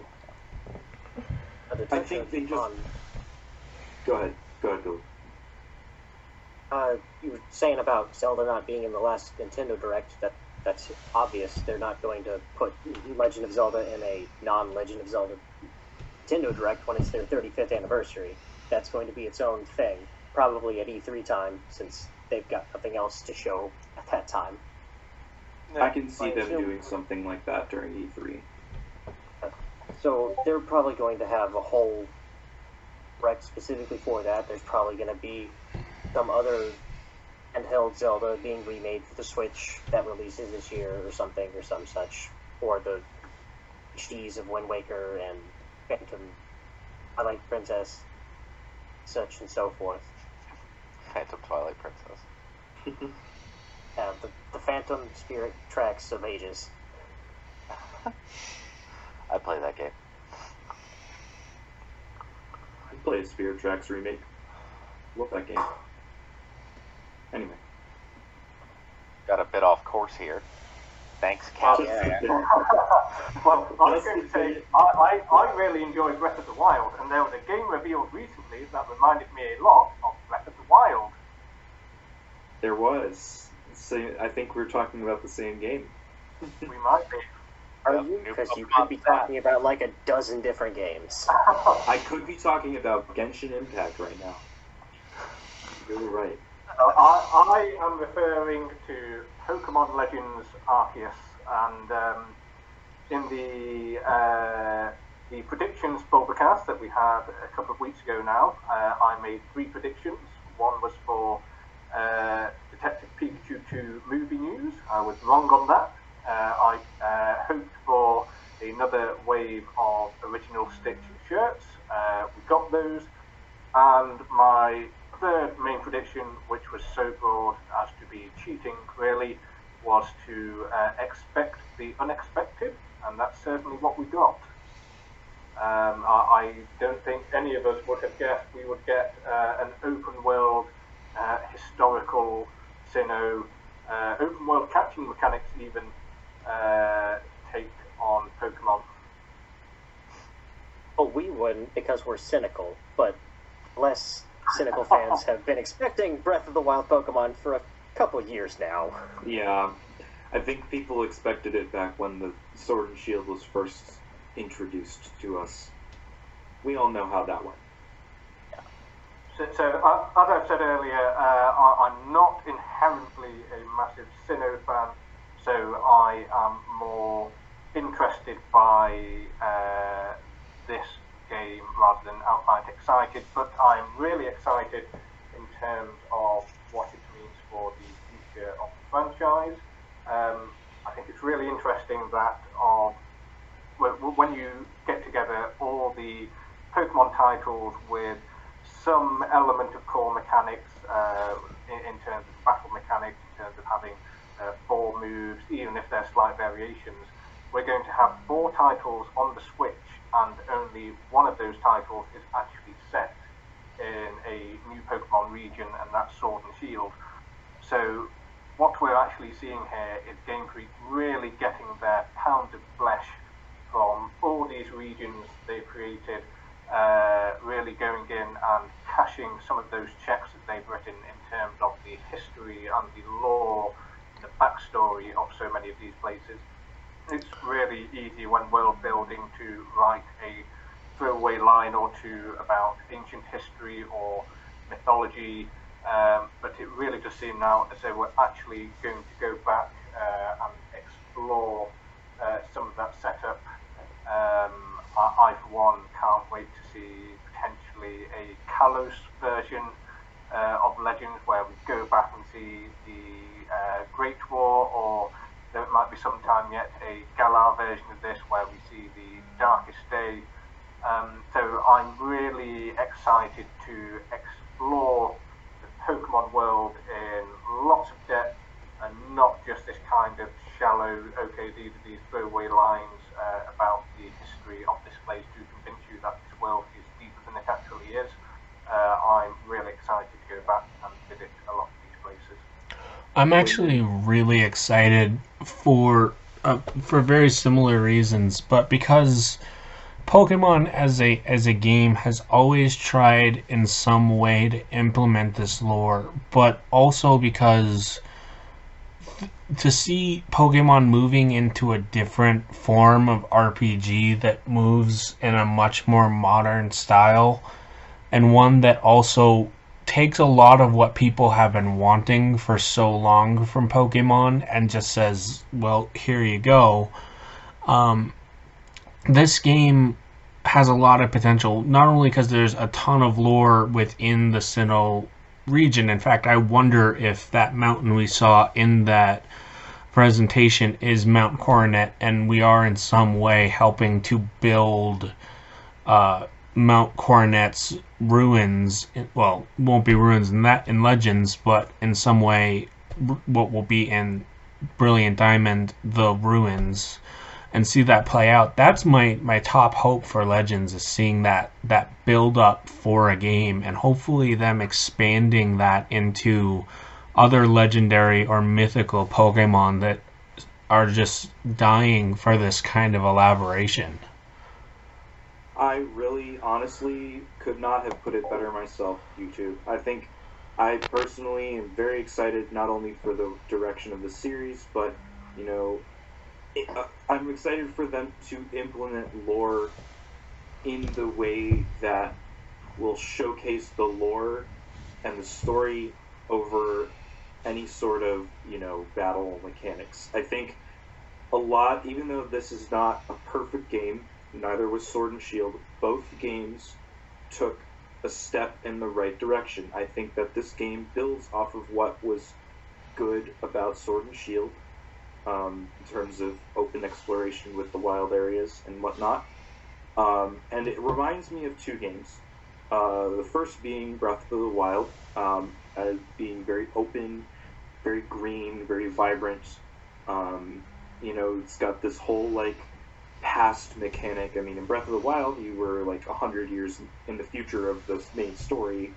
I think they just... Go ahead, Bill. You were saying about Zelda not being in the last Nintendo Direct. That's obvious. They're not going to put Legend of Zelda in a non-Legend of Zelda Nintendo Direct when it's their 35th anniversary. That's going to be its own thing, probably at E3 time, since they've got nothing else to show at that time. I can see them doing something like that during E3. So they're probably going to have a whole Direct specifically for that. There's probably going to be some other handheld Zelda being remade for the Switch that releases this year or something or some such, or the HDs of Wind Waker and Phantom Twilight Princess, such and so forth. Phantom Twilight Princess. The Phantom Spirit tracks of ages. I play that game. I play a Spirit Tracks remake. Love that game. Anyway. Got a bit off course here. Thanks, Captain. Well, I was going to say, I really enjoyed Breath of the Wild, and there was a game revealed recently that reminded me a lot of Breath of the Wild. There was. So I think we're talking about the same game. We might be. Are you? Because you could be talking about like a dozen different games. I could be talking about Genshin Impact right now. You're right. I am referring to Pokemon Legends Arceus, and in the predictions Bulbacast that we had a couple of weeks ago now, I made 3 predictions. One was for Detective Pikachu 2 movie news. I was wrong on that. I hoped for another wave of original Stitch shirts. We got those, and my third main prediction, which was so broad as to be cheating really, was to expect the unexpected, and that's certainly what we got. I don't think any of us would have guessed we would get an open world historical typical Sinnoh open world catching mechanics even take on Pokemon. Well, we wouldn't because we're cynical, but less cynical fans have been expecting Breath of the Wild Pokemon for a couple years now. Yeah, I think people expected it back when the Sword and Shield was first introduced to us. We all know how that went. So as I've said earlier, I'm not inherently a massive Sinnoh fan, so I am more interested by this game rather than outright excited, but I'm really excited in terms of what it means for the future of the franchise. I think it's really interesting that when you get together all the Pokemon titles with some element of core mechanics in terms of battle mechanics, in terms of having 4 moves, even if they're slight variations, we're going to have 4 titles on the Switch, and only one of those titles is actually set in a new Pokemon region, and that's Sword and Shield. So what we're actually seeing here is Game Freak really getting their pound of flesh from all these regions they've created, really going in and cashing some of those checks that they've written in terms of the history and the lore, the backstory of so many of these places. It's really easy when world building to write a throwaway line or two about ancient history or mythology, but it really does seem now as though we're actually going to go back and explore some of that setup. I, for one, can't wait to see potentially a Kalos version of Legends where we go back and see the Great War, or there might be sometime yet a Galar version of this where we see the Darkest Day. So I'm really excited to explore the Pokemon world in lots of depth and not just this kind of shallow, okay, these are these throwaway lines about the history of this place to convince you that this world is deeper than it actually is. I'm really excited to go back and visit a lot of these places. I'm actually really excited for very similar reasons, but because Pokemon as a game has always tried in some way to implement this lore, but also because to see Pokemon moving into a different form of RPG that moves in a much more modern style, and one that also takes a lot of what people have been wanting for so long from Pokemon and just says, well, here you go. This game has a lot of potential, not only because there's a ton of lore within the Sinnoh region. In fact, I wonder if that mountain we saw in that presentation is Mount Coronet, and we are in some way helping to build Mount Coronet's ruins. Well, won't be ruins in Legends, but in some way what will be in Brilliant Diamond, the ruins, and see that play out. That's my top hope for Legends, is seeing that build up for a game, and hopefully them expanding that into other legendary or mythical Pokemon that are just dying for this kind of elaboration. I really, honestly, could not have put it better myself, YouTube. I think I personally am very excited not only for the direction of the series, but, you know, I'm excited for them to implement lore in the way that will showcase the lore and the story over any sort of, you know, battle mechanics. I think a lot, even though this is not a perfect game, neither was Sword and Shield, both games took a step in the right direction. I think that this game builds off of what was good about Sword and Shield, in terms of open exploration with the wild areas and whatnot. And it reminds me of 2 games. The first being Breath of the Wild, as being very open, very green, very vibrant. You know, it's got this whole, like, past mechanic. I mean, in Breath of the Wild, you were, like, 100 years in the future of the main story,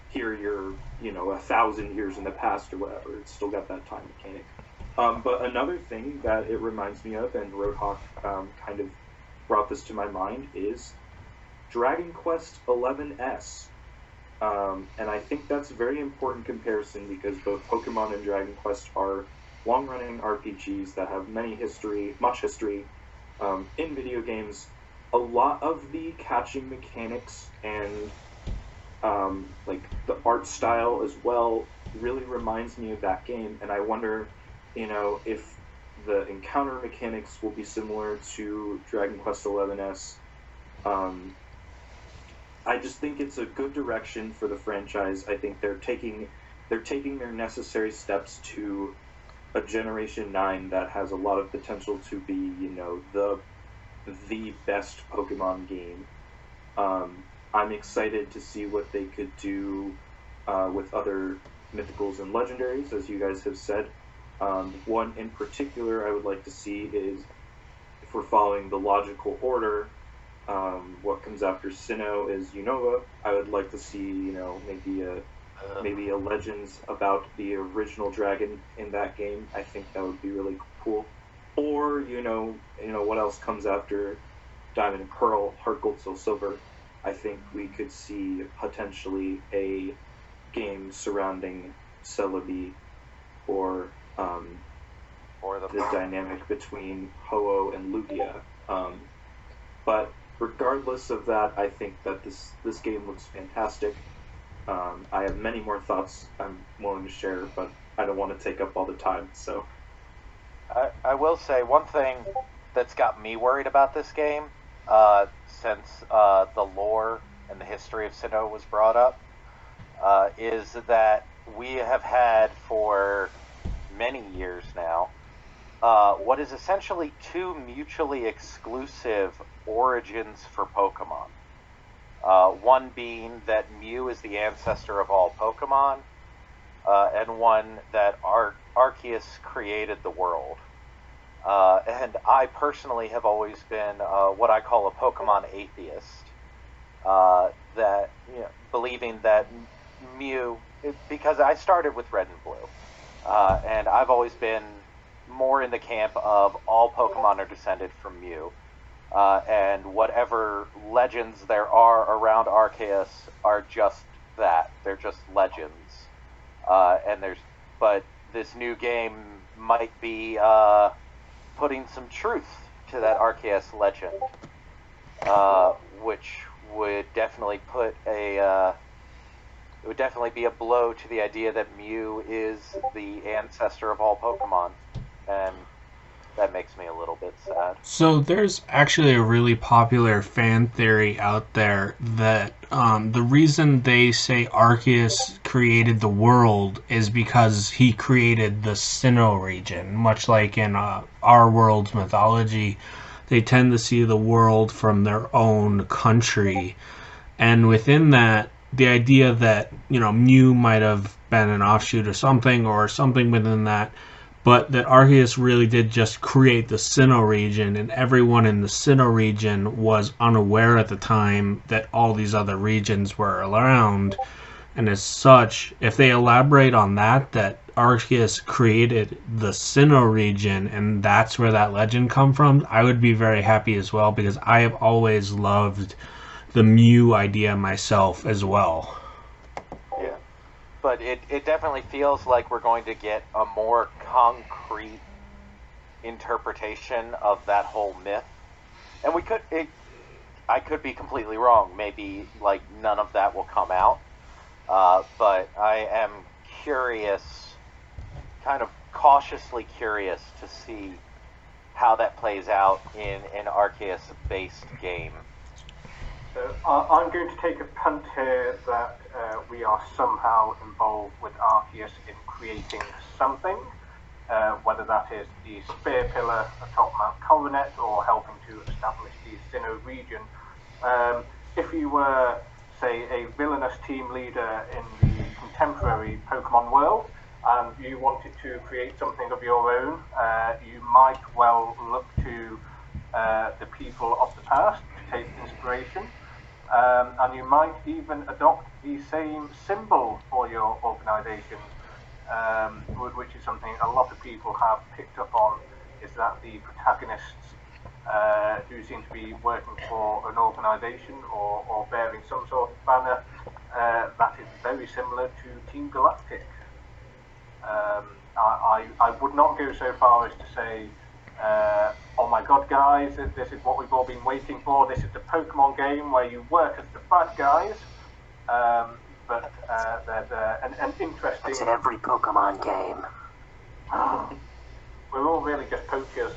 here you're 1,000 years in the past or whatever. It's still got that time mechanic. But another thing that it reminds me of, and Rhodehawk kind of brought this to my mind, is Dragon Quest XI-S. And I think that's a very important comparison because both Pokemon and Dragon Quest are long-running RPGs that have much history in video games. A lot of the catching mechanics and like the art style as well really reminds me of that game, and I wonder, if the encounter mechanics will be similar to Dragon Quest XI-S. I just think it's a good direction for the franchise. I think they're taking their necessary steps to a Generation 9 that has a lot of potential to be, the best Pokemon game. I'm excited to see what they could do with other mythicals and legendaries, as you guys have said. One in particular I would like to see is, if we're following the logical order, what comes after Sinnoh is Unova. I would like to see, maybe a Legends about the original dragon in that game. I think that would be really cool. Or, what else comes after Diamond and Pearl, Heart Gold, Soul Silver. I think we could see potentially a game surrounding Celebi or the dynamic between Ho-Oh and Lugia. But regardless of that, I think that this game looks fantastic. I have many more thoughts I'm willing to share, but I don't want to take up all the time, so... I will say one thing that's got me worried about this game, since the lore and the history of Sinnoh was brought up, is that we have had for many years now what is essentially two mutually exclusive origins for Pokemon. One being that Mew is the ancestor of all Pokemon, and one that Arceus created the world. And I personally have always been what I call a Pokemon atheist, that believing that Mew, because I started with Red and Blue, and I've always been more in the camp of all Pokemon are descended from Mew, and whatever legends there are around Arceus are just that. They're just legends. But this new game might be putting some truth to that Arceus legend, which would definitely it would definitely be a blow to the idea that Mew is the ancestor of all Pokemon, and that makes me a little bit sad. So there's actually a really popular fan theory out there that the reason they say Arceus created the world is because he created the Sinnoh region. Much like in our world's mythology, they tend to see the world from their own country. And within that, the idea that, Mew might have been an offshoot of something or something within that, but that Arceus really did just create the Sinnoh region, and everyone in the Sinnoh region was unaware at the time that all these other regions were around. And as such, if they elaborate on that Arceus created the Sinnoh region and that's where that legend come from, I would be very happy as well, because I have always loved the Mew idea myself as well. Yeah, but it definitely feels like we're going to get a more concrete interpretation of that whole myth, and I could be completely wrong. Maybe like none of that will come out, but I am curious, kind of cautiously curious, to see how that plays out in an Arceus-based game. So I'm going to take a punt here that we are somehow involved with Arceus in creating something, whether that is the Spear Pillar atop Mount Coronet or helping to establish the Sinnoh region. If you were, say, a villainous team leader in the contemporary Pokemon world, and you wanted to create something of your own, you might well look to the people of the past to take inspiration. and you might even adopt the same symbol for your organisation, which is something a lot of people have picked up on, is that the protagonists who seem to be working for an organisation or bearing some sort of banner that is very similar to Team Galactic. I would not go so far as to say, oh my god guys, this is what we've all been waiting for, this is the Pokemon game where you work as the bad guys, but there's an interesting... It's in every Pokemon game. We're all really just poachers.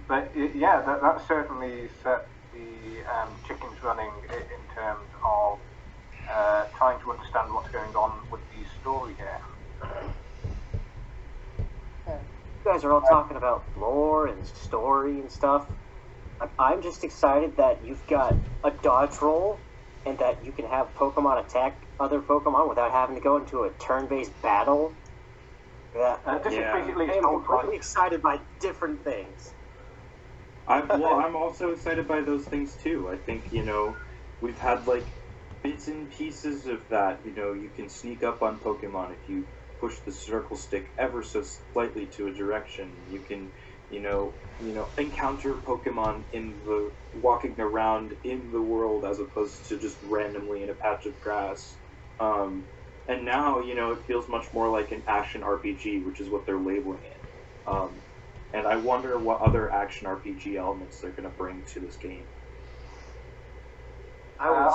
But yeah, that certainly set the chickens running in terms of trying to understand what's going on with the story here. You guys are all talking about lore and story and stuff. I'm just excited that you've got a dodge roll and that you can have Pokemon attack other Pokemon without having to go into a turn-based battle. This is basically I'm really excited by different things. I'm also excited by those things too. I think, we've had like bits and pieces of that. You can sneak up on Pokemon if you push the circle stick ever so slightly to a direction. You can, encounter Pokemon walking around in the world as opposed to just randomly in a patch of grass. And now, it feels much more like an action RPG, which is what they're labeling it. And I wonder what other action RPG elements they're going to bring to this game. I was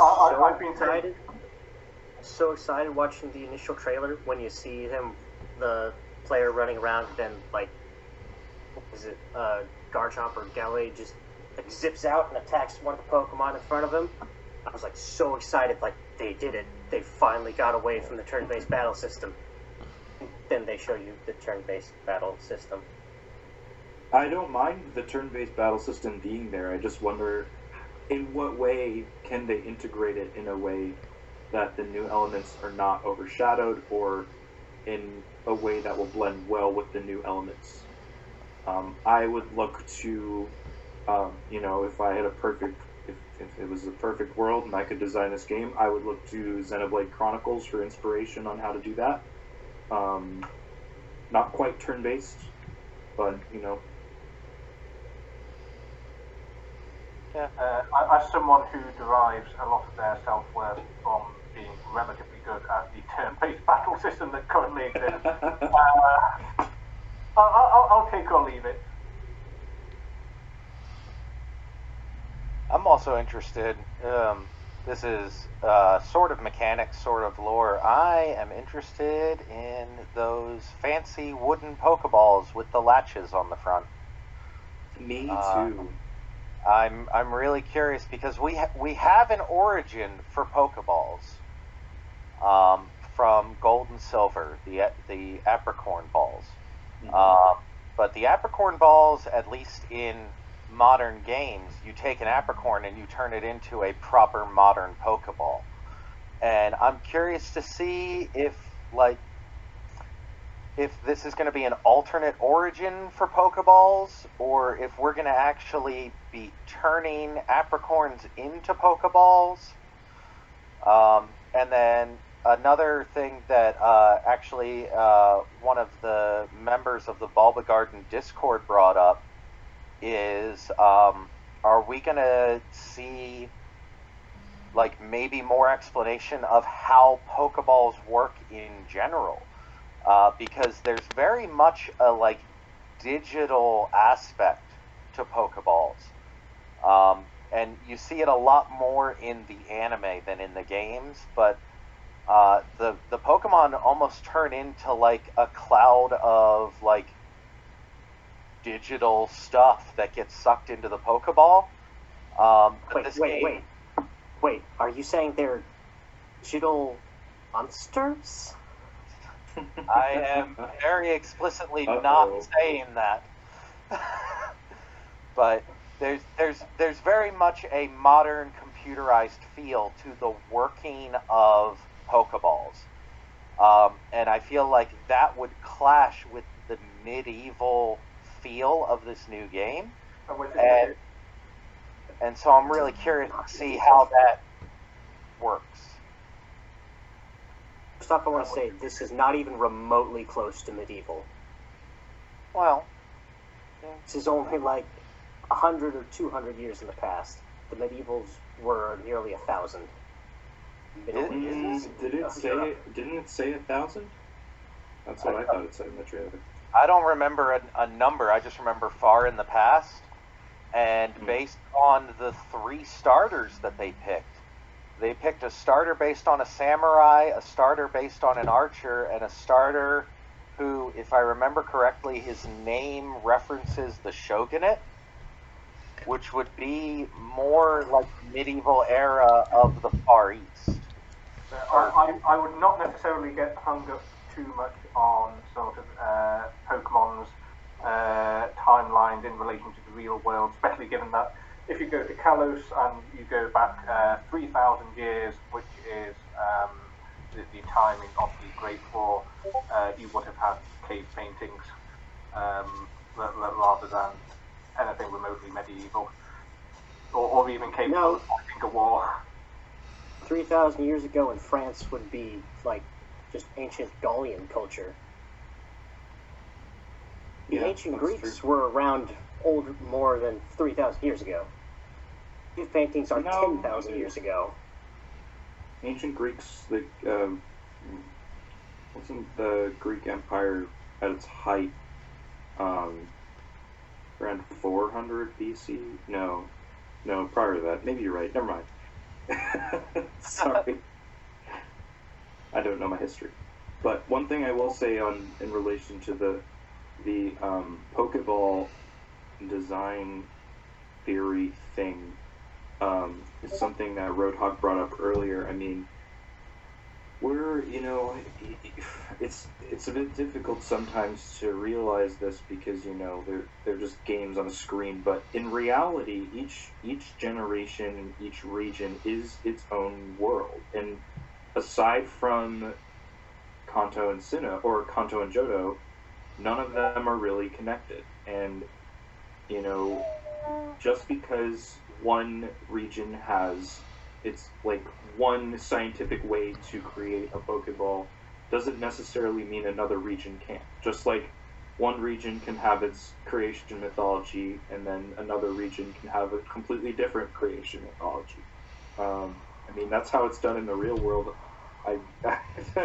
so excited watching the initial trailer when you see the player running around, and then Garchomp or Gallade just zips out and attacks one of the Pokemon in front of him. I was so excited, they did it. They finally got away from the turn-based battle system. Then they show you the turn-based battle system. I don't mind the turn-based battle system being there. I just wonder, in what way can they integrate it in a way that the new elements are not overshadowed, or in a way that will blend well with the new elements. I would look to, if I had if it was a perfect world and I could design this game, I would look to Xenoblade Chronicles for inspiration on how to do that. Not quite turn-based, but, Yeah. As someone who derives a lot of their self-worth from being relatively good at the turn-based battle system that currently exists, I'll take or leave it. I'm also interested. This is sort of mechanics, sort of lore. I am interested in those fancy wooden Pokeballs with the latches on the front. Me too. I'm really curious because we have an origin for Pokeballs from Gold and Silver, the Apricorn balls. Mm-hmm. But the Apricorn balls, at least in modern games, you take an Apricorn and you turn it into a proper modern Pokeball. And I'm curious to see if this is going to be an alternate origin for Pokeballs, or if we're going to actually be turning Apricorns into Pokeballs. And then another thing that actually one of the members of the Bulbagarden Discord brought up is, are we going to see maybe more explanation of how Pokeballs work in general? Because there's very much a digital aspect to Pokeballs. And you see it a lot more in the anime than in the games, but the Pokemon almost turn into a cloud of digital stuff that gets sucked into the Pokeball. Wait, are you saying they're digital monsters? I am very explicitly not saying that. But there's very much a modern computerized feel to the working of Pokeballs. And I feel like that would clash with the medieval feel of this new game. And so I'm really curious to see how that works. First off, I want to say this is not even remotely close to medieval. Well, This is only like 100 or 200 years in the past. The medievals were nearly 1,000. Didn't it say 1,000? That's what I thought it said in the trailer. I don't remember a number. I just remember far in the past. And based on the 3 starters that they picked a starter based on a samurai, a starter based on an archer, and a starter who, if I remember correctly, his name references the shogunate, which would be more like medieval era of the Far East. I would not necessarily get hung up too much on sort of Pokemon's timelines in relation to the real world, especially given that if you go to Kalos and you go back 3,000 years, which is the timing of the Great War, you would have had cave paintings rather than anything remotely medieval, or even capable of fighting a war. 3,000 years ago in France would be like just ancient Gaulian culture. The ancient Greeks were around more than 3,000 years ago. These paintings are 10,000 years ago. Ancient Greeks, wasn't the Greek Empire at its height around 400 BC? No, prior to that. Maybe you're right. Never mind. Sorry. I don't know my history. But one thing I will say in relation to the Pokeball design theory thing is something that Rhodehawk brought up earlier. I mean, it's a bit difficult sometimes to realize this because they're just games on a screen. But in reality, each generation and each region is its own world. And aside from Kanto and Sinnoh, or Kanto and Johto, none of them are really connected. And just because one region has it's like one scientific way to create a Pokeball doesn't necessarily mean another region can't. Just like one region can have its creation mythology, and then another region can have a completely different creation mythology. I mean, that's how it's done in the real world. I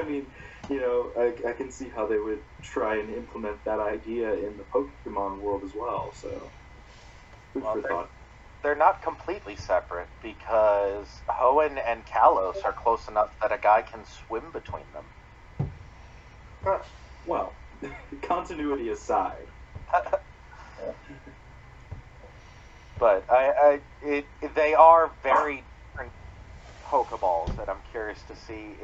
mean, I can see how they would try and implement that idea in the Pokemon world as well. So, food for thought. They're not completely separate because Hoenn and Kalos are close enough that a guy can swim between them. Well, continuity aside. But they are very different Pokeballs, and I'm curious to see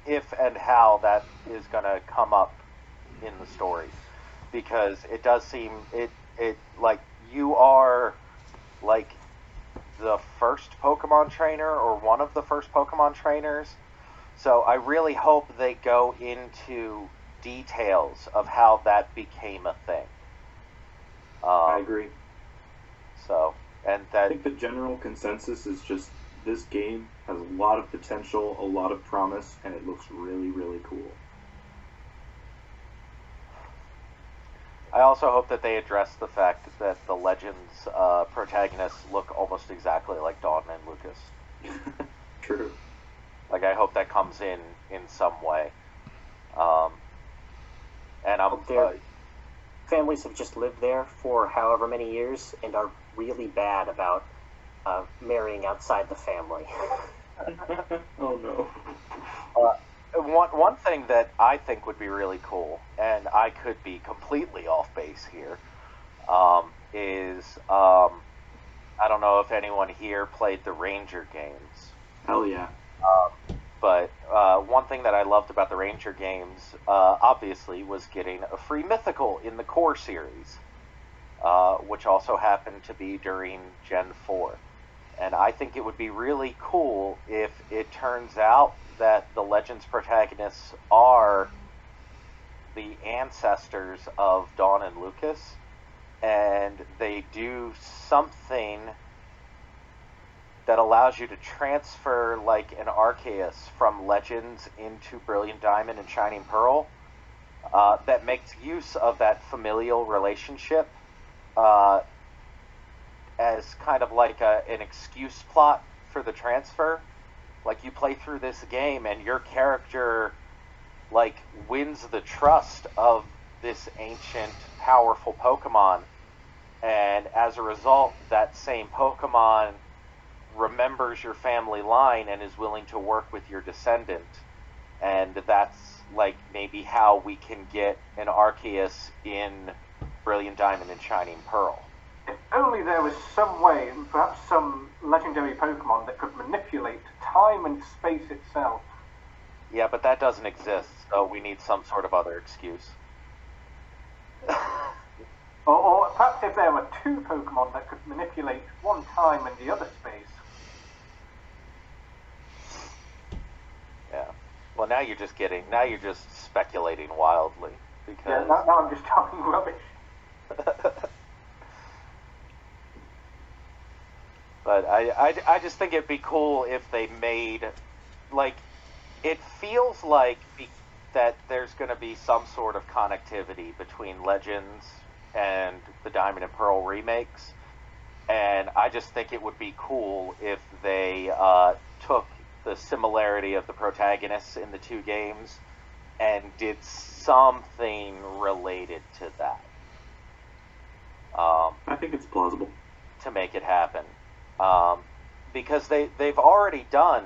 if and how that is going to come up in the story, because it does seem it like you are like the first Pokemon trainer or one of the first Pokemon trainers, so I really hope they go into details of how that became a thing. I agree. So, and that I think the general consensus is just this game has a lot of potential, a lot of promise, and it looks really, really cool. I also hope that they address the fact that the Legends protagonists look almost exactly like Dawn and Lucas. True. Like, I hope that comes in some way. And their families have just lived there for however many years and are really bad about marrying outside the family. Oh no. One thing that I think would be really cool, and I could be completely off base here, is I don't know if anyone here played the Ranger games. Hell yeah. But one thing that I loved about the Ranger games, obviously, was getting a free mythical in the core series, which also happened to be during Gen 4. And I think it would be really cool if it turns out that the Legends protagonists are the ancestors of Dawn and Lucas, and they do something that allows you to transfer like an Arceus from Legends into Brilliant Diamond and Shining Pearl, that makes use of that familial relationship as kind of like an excuse plot for the transfer. Like, you play through this game and your character like wins the trust of this ancient, powerful Pokemon, and as a result, that same Pokemon remembers your family line and is willing to work with your descendant. And that's like maybe how we can get an Arceus in Brilliant Diamond and Shining Pearl. If only there was some way, perhaps some legendary Pokemon that could manipulate time and space itself. Yeah, but that doesn't exist, so we need some sort of other excuse. Or perhaps if there were two Pokemon that could manipulate one time and the other space. Yeah. Well, now you're just speculating wildly. Because... Yeah, now I'm just talking rubbish. But I just think it'd be cool if they made, like, it feels like that there's going to be some sort of connectivity between Legends and the Diamond and Pearl remakes, and I just think it would be cool if they took the similarity of the protagonists in the two games and did something related to that. I think it's plausible to make it happen. Because they've already done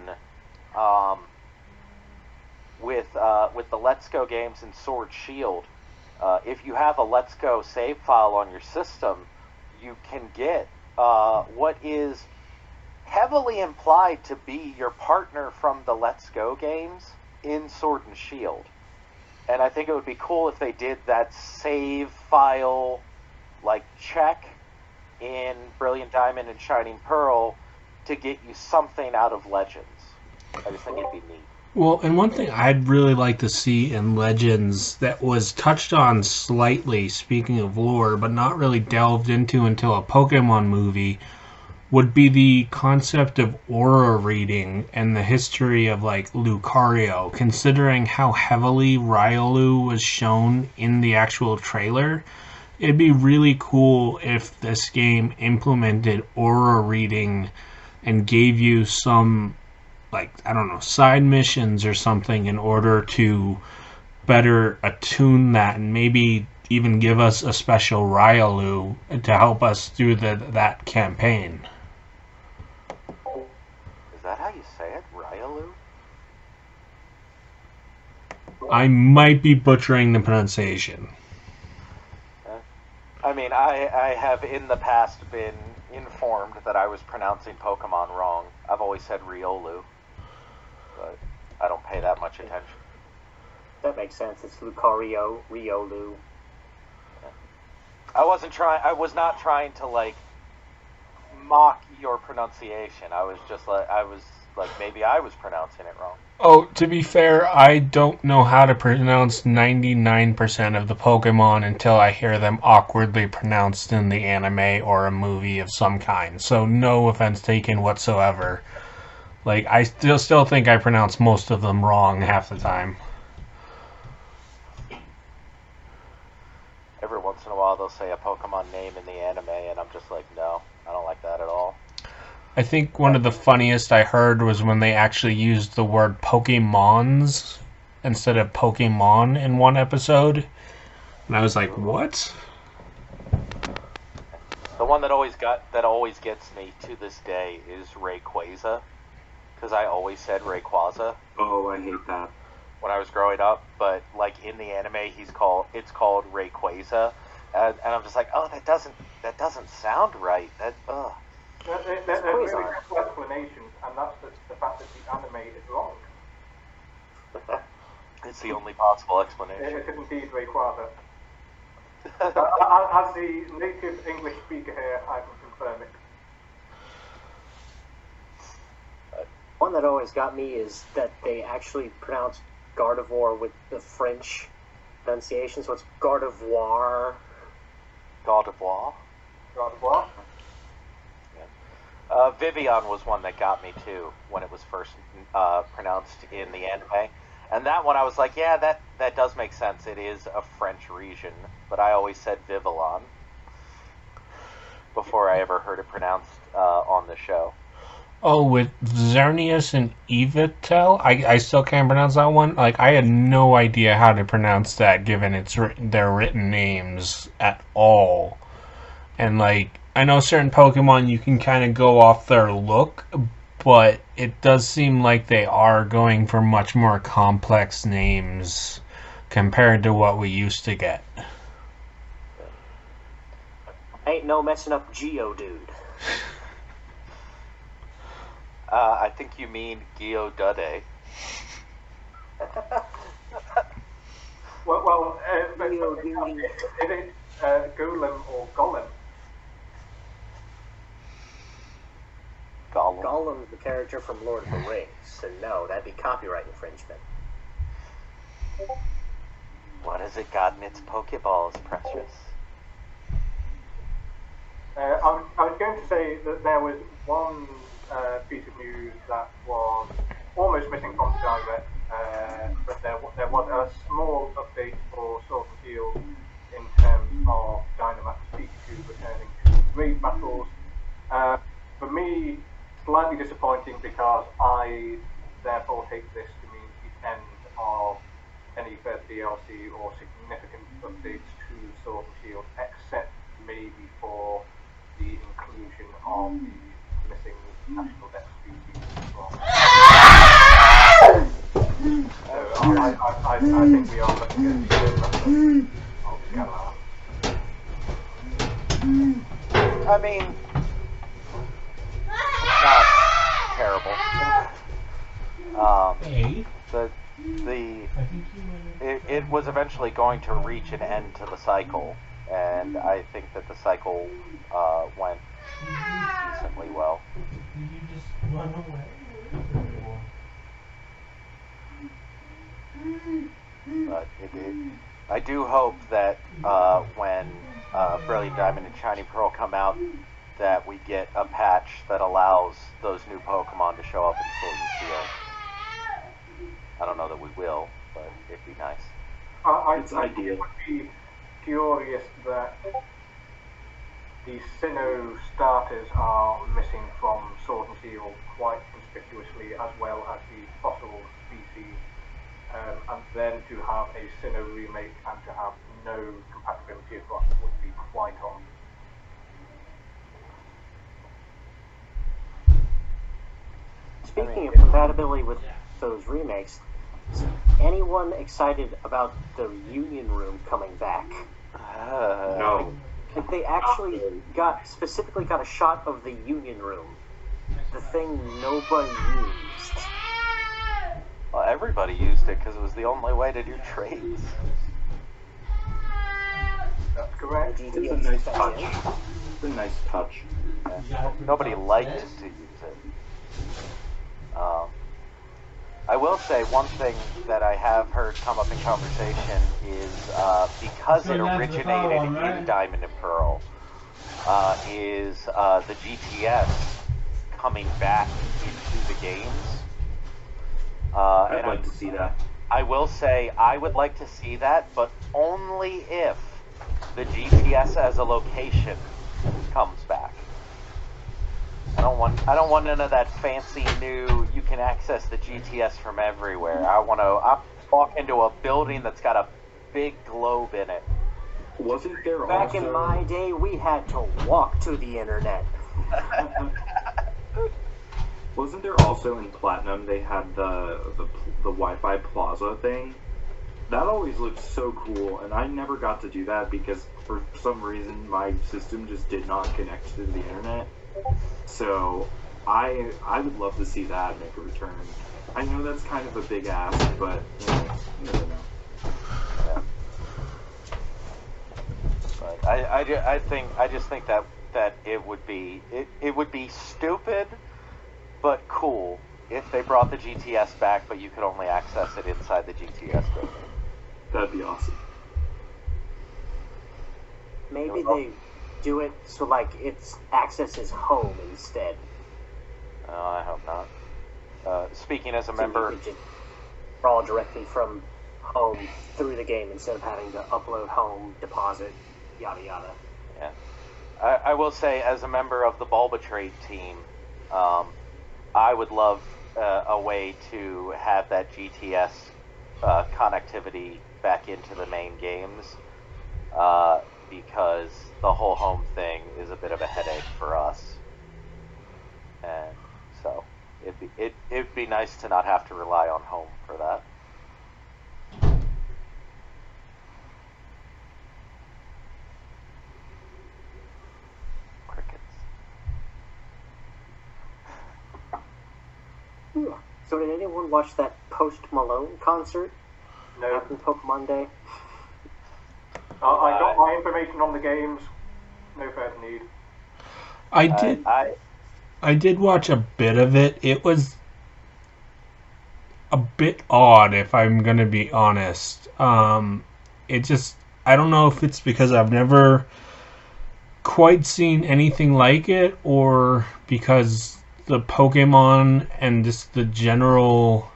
with the Let's Go games and Sword Shield. If you have a Let's Go save file on your system, you can get what is heavily implied to be your partner from the Let's Go games in Sword and Shield. And I think it would be cool if they did that save file like check in Brilliant Diamond and Shining Pearl to get you something out of Legends. I just think it'd be neat. Well, and one thing I'd really like to see in Legends that was touched on slightly, speaking of lore, but not really delved into until a Pokemon movie, would be the concept of aura reading and the history of, like, Lucario, considering how heavily Riolu was shown in the actual trailer. It'd be really cool if this game implemented aura reading and gave you some, like, I don't know, side missions or something in order to better attune that and maybe even give us a special Riolu to help us through that campaign. Is that how you say it? Riolu? I might be butchering the pronunciation. I mean, I have in the past been informed that I was pronouncing Pokemon wrong. I've always said Riolu, but I don't pay that much attention. That makes sense. It's Lucario, Riolu. I was not trying to, like, mock your pronunciation. I was like, maybe I was pronouncing it wrong. Oh, to be fair, I don't know how to pronounce 99% of the Pokemon until I hear them awkwardly pronounced in the anime or a movie of some kind. So no offense taken whatsoever. Like, I still think I pronounce most of them wrong half the time. Every once in a while they'll say a Pokemon name in the anime and I'm just like, no, I don't like that at all. I think one of the funniest I heard was when they actually used the word Pokemons instead of Pokemon in one episode. And I was like, what? The one that always gets me to this day is Rayquaza, because I always said Rayquaza. Oh, I hate that. When I was growing up, but like in the anime it's called Rayquaza, and I'm just like, oh, that doesn't sound right. There's a really simple explanation, and that's the fact that the anime is wrong. It's the only possible explanation. It is indeed Rayquaza. As the native English speaker here, I can confirm it. One that always got me is that they actually pronounce Gardevoir with the French pronunciation, so it's Gardevoir. Gardevoir? Gardevoir? Vivian was one that got me too when it was first pronounced in the anime, and that one I was like, yeah, that does make sense. It is a French region, but I always said Vivillon before I ever heard it pronounced on the show. Oh, with Xerneas and Evitel, I still can't pronounce that one. Like, I had no idea how to pronounce that, given their written names at all. And like, I know certain Pokemon you can kind of go off their look, but it does seem like they are going for much more complex names compared to what we used to get. Ain't no messing up Geodude. I think you mean Geodude. Well, but is it Golem or Golem? Gollum. Gollum's the character from Lord of the Rings, so no, that'd be copyright infringement. What has it got in its Pokeballs, Precious? I was going to say that there was one piece of news that was almost missing from the direct, but there was a small update for Sword and Shield in terms of Dynamax Pikachu returning to raid battles. For me, slightly disappointing because I therefore take this to mean the end of any further DLC or significant updates to Sword and Shield, except maybe for the inclusion of the missing national dex species as well. So I think we are looking at the end of Galar. I mean, not terrible. It was eventually going to reach an end to the cycle, and I think that the cycle went decently well. But I do hope that when Brilliant Diamond and Shiny Pearl come out, that we get a patch that allows those new Pokemon to show up in Sword and Shield. I don't know that we will, but it'd be nice. It's ideal. I would be curious that the Sinnoh starters are missing from Sword and Shield quite conspicuously, as well as the fossil species. And then to have a Sinnoh remake and to have no compatibility across would be quite odd. Speaking of compatibility with those remakes, is anyone excited about the Union Room coming back? No. Like they actually specifically got a shot of the Union Room, the thing nobody used. Well, everybody used it because it was the only way to do trades. That's correct. It's a nice touch. It's a nice touch. Nobody liked to use it. I will say one thing that I have heard come up in conversation is because it originated in Diamond and Pearl, is the GTS coming back into the games. I'd like to see that. I will say I would like to see that, but only if the GTS as a location comes back. I don't want none of that fancy new, you can access the GTS from everywhere. I walk into a building that's got a big globe in it. Wasn't there Back in my day, we had to walk to the internet. Wasn't there also in Platinum they had the Wi-Fi Plaza thing? That always looked so cool, and I never got to do that because for some reason my system just did not connect to the internet. So I would love to see that make a return. I know that's kind of a big ask, but you never know. Yeah. But I just think that it would be stupid, but cool if they brought the GTS back, but you could only access it inside the GTS building. That'd be awesome. Maybe they do it so like its access is home instead. I hope not. Speaking as a So member, you could just crawl directly from home through the game instead of having to upload home, deposit, yada yada. yeah. I will say, as a member of the Bulbatrade team, I would love a way to have that GTS connectivity back into the main games, because the whole home thing is a bit of a headache for us, and so it'd be nice to not have to rely on home for that. So did anyone watch that Post Malone concert No, after Pokemon Day? I got my information on the games. No further need. I did watch a bit of it. It was a bit odd, if I'm gonna be honest. It just, I don't know if it's because I've never quite seen anything like it, or because the Pokemon and just the general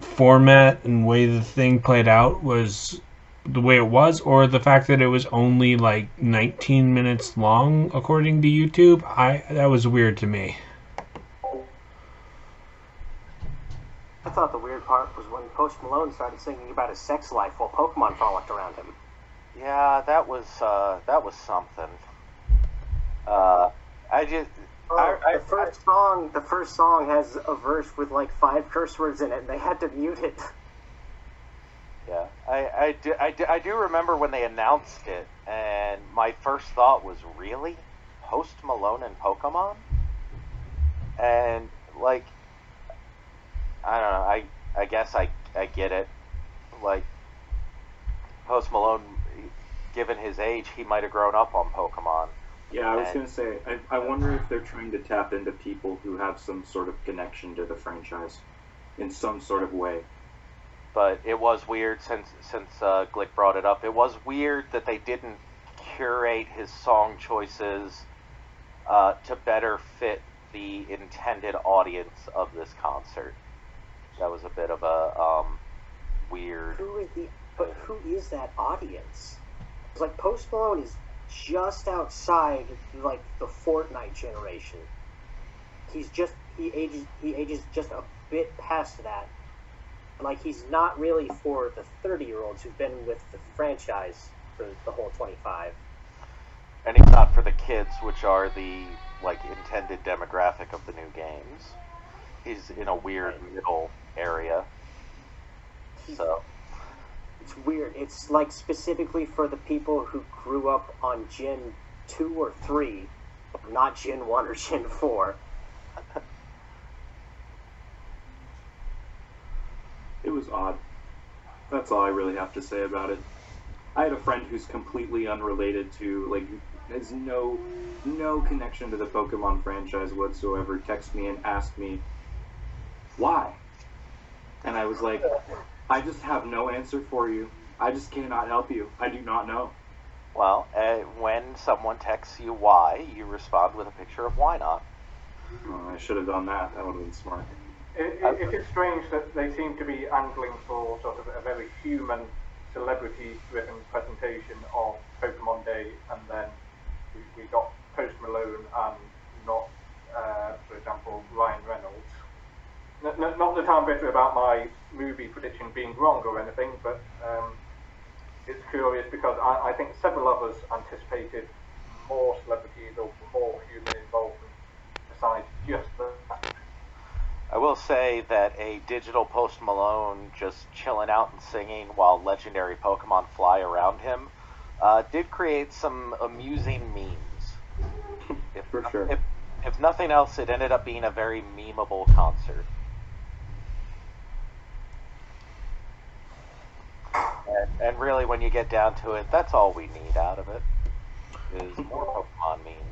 format and way the thing played out was the way it was, or the fact that it was only like 19 minutes long according to YouTube. That was weird to me. I thought the weird part was when Post Malone started singing about his sex life while Pokemon frolicked around him. Yeah, that was something. The first song has a verse with like 5 curse words in it, and they had to mute it. Yeah, I do remember when they announced it, and my first thought was, really? Post Malone and Pokemon? And, like, I don't know, I guess I get it. Like, Post Malone, given his age, he might have grown up on Pokemon. Yeah, I was going to say, I wonder if they're trying to tap into people who have some sort of connection to the franchise in some sort of way. But it was weird, since Glik brought it up, it was weird that they didn't curate his song choices to better fit the intended audience of this concert. That was a bit of a weird... Who is that audience? It's like Post Malone is just outside like the Fortnite generation. He ages just a bit past that. Like, he's not really for the 30-year-olds who've been with the franchise for the whole 25. And he's not for the kids, which are the like intended demographic of the new games. He's in a weird middle area. So it's weird. It's like specifically for the people who grew up on Gen 2 or 3, not Gen 1 or Gen 4. It was odd. That's all I really have to say about it. I had a friend who's completely unrelated to, like, has no connection to the Pokemon franchise whatsoever, text me and ask me, why? And I was like, I just have no answer for you. I just cannot help you. I do not know. Well, when someone texts you why, you respond with a picture of why not. Oh, I should have done that. That would have been smart. It is strange that they seem to be angling for sort of a very human, celebrity-driven presentation of Pokemon Day, and then we got Post Malone and not, for example, Ryan Reynolds. Not that I'm bitter about my movie prediction being wrong or anything, but it's curious because I think several of us anticipated more celebrities or more human involvement besides just that. I will say that a digital Post Malone just chilling out and singing while legendary Pokemon fly around him did create some amusing memes. For sure. If nothing else, it ended up being a very memeable concert. And really, when you get down to it, that's all we need out of it, is more Pokemon memes.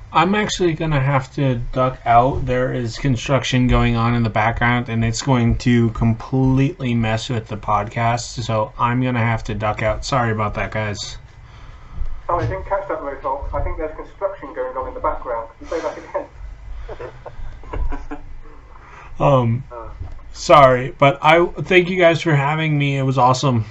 I'm actually going to have to duck out. There is construction going on in the background, and it's going to completely mess with the podcast, so I'm going to have to duck out. Sorry about that, guys. Sorry, I didn't catch that, Rhodehawk. I think there's construction going on in the background. Can you say that again? Sorry, but I thank you guys for having me. It was awesome.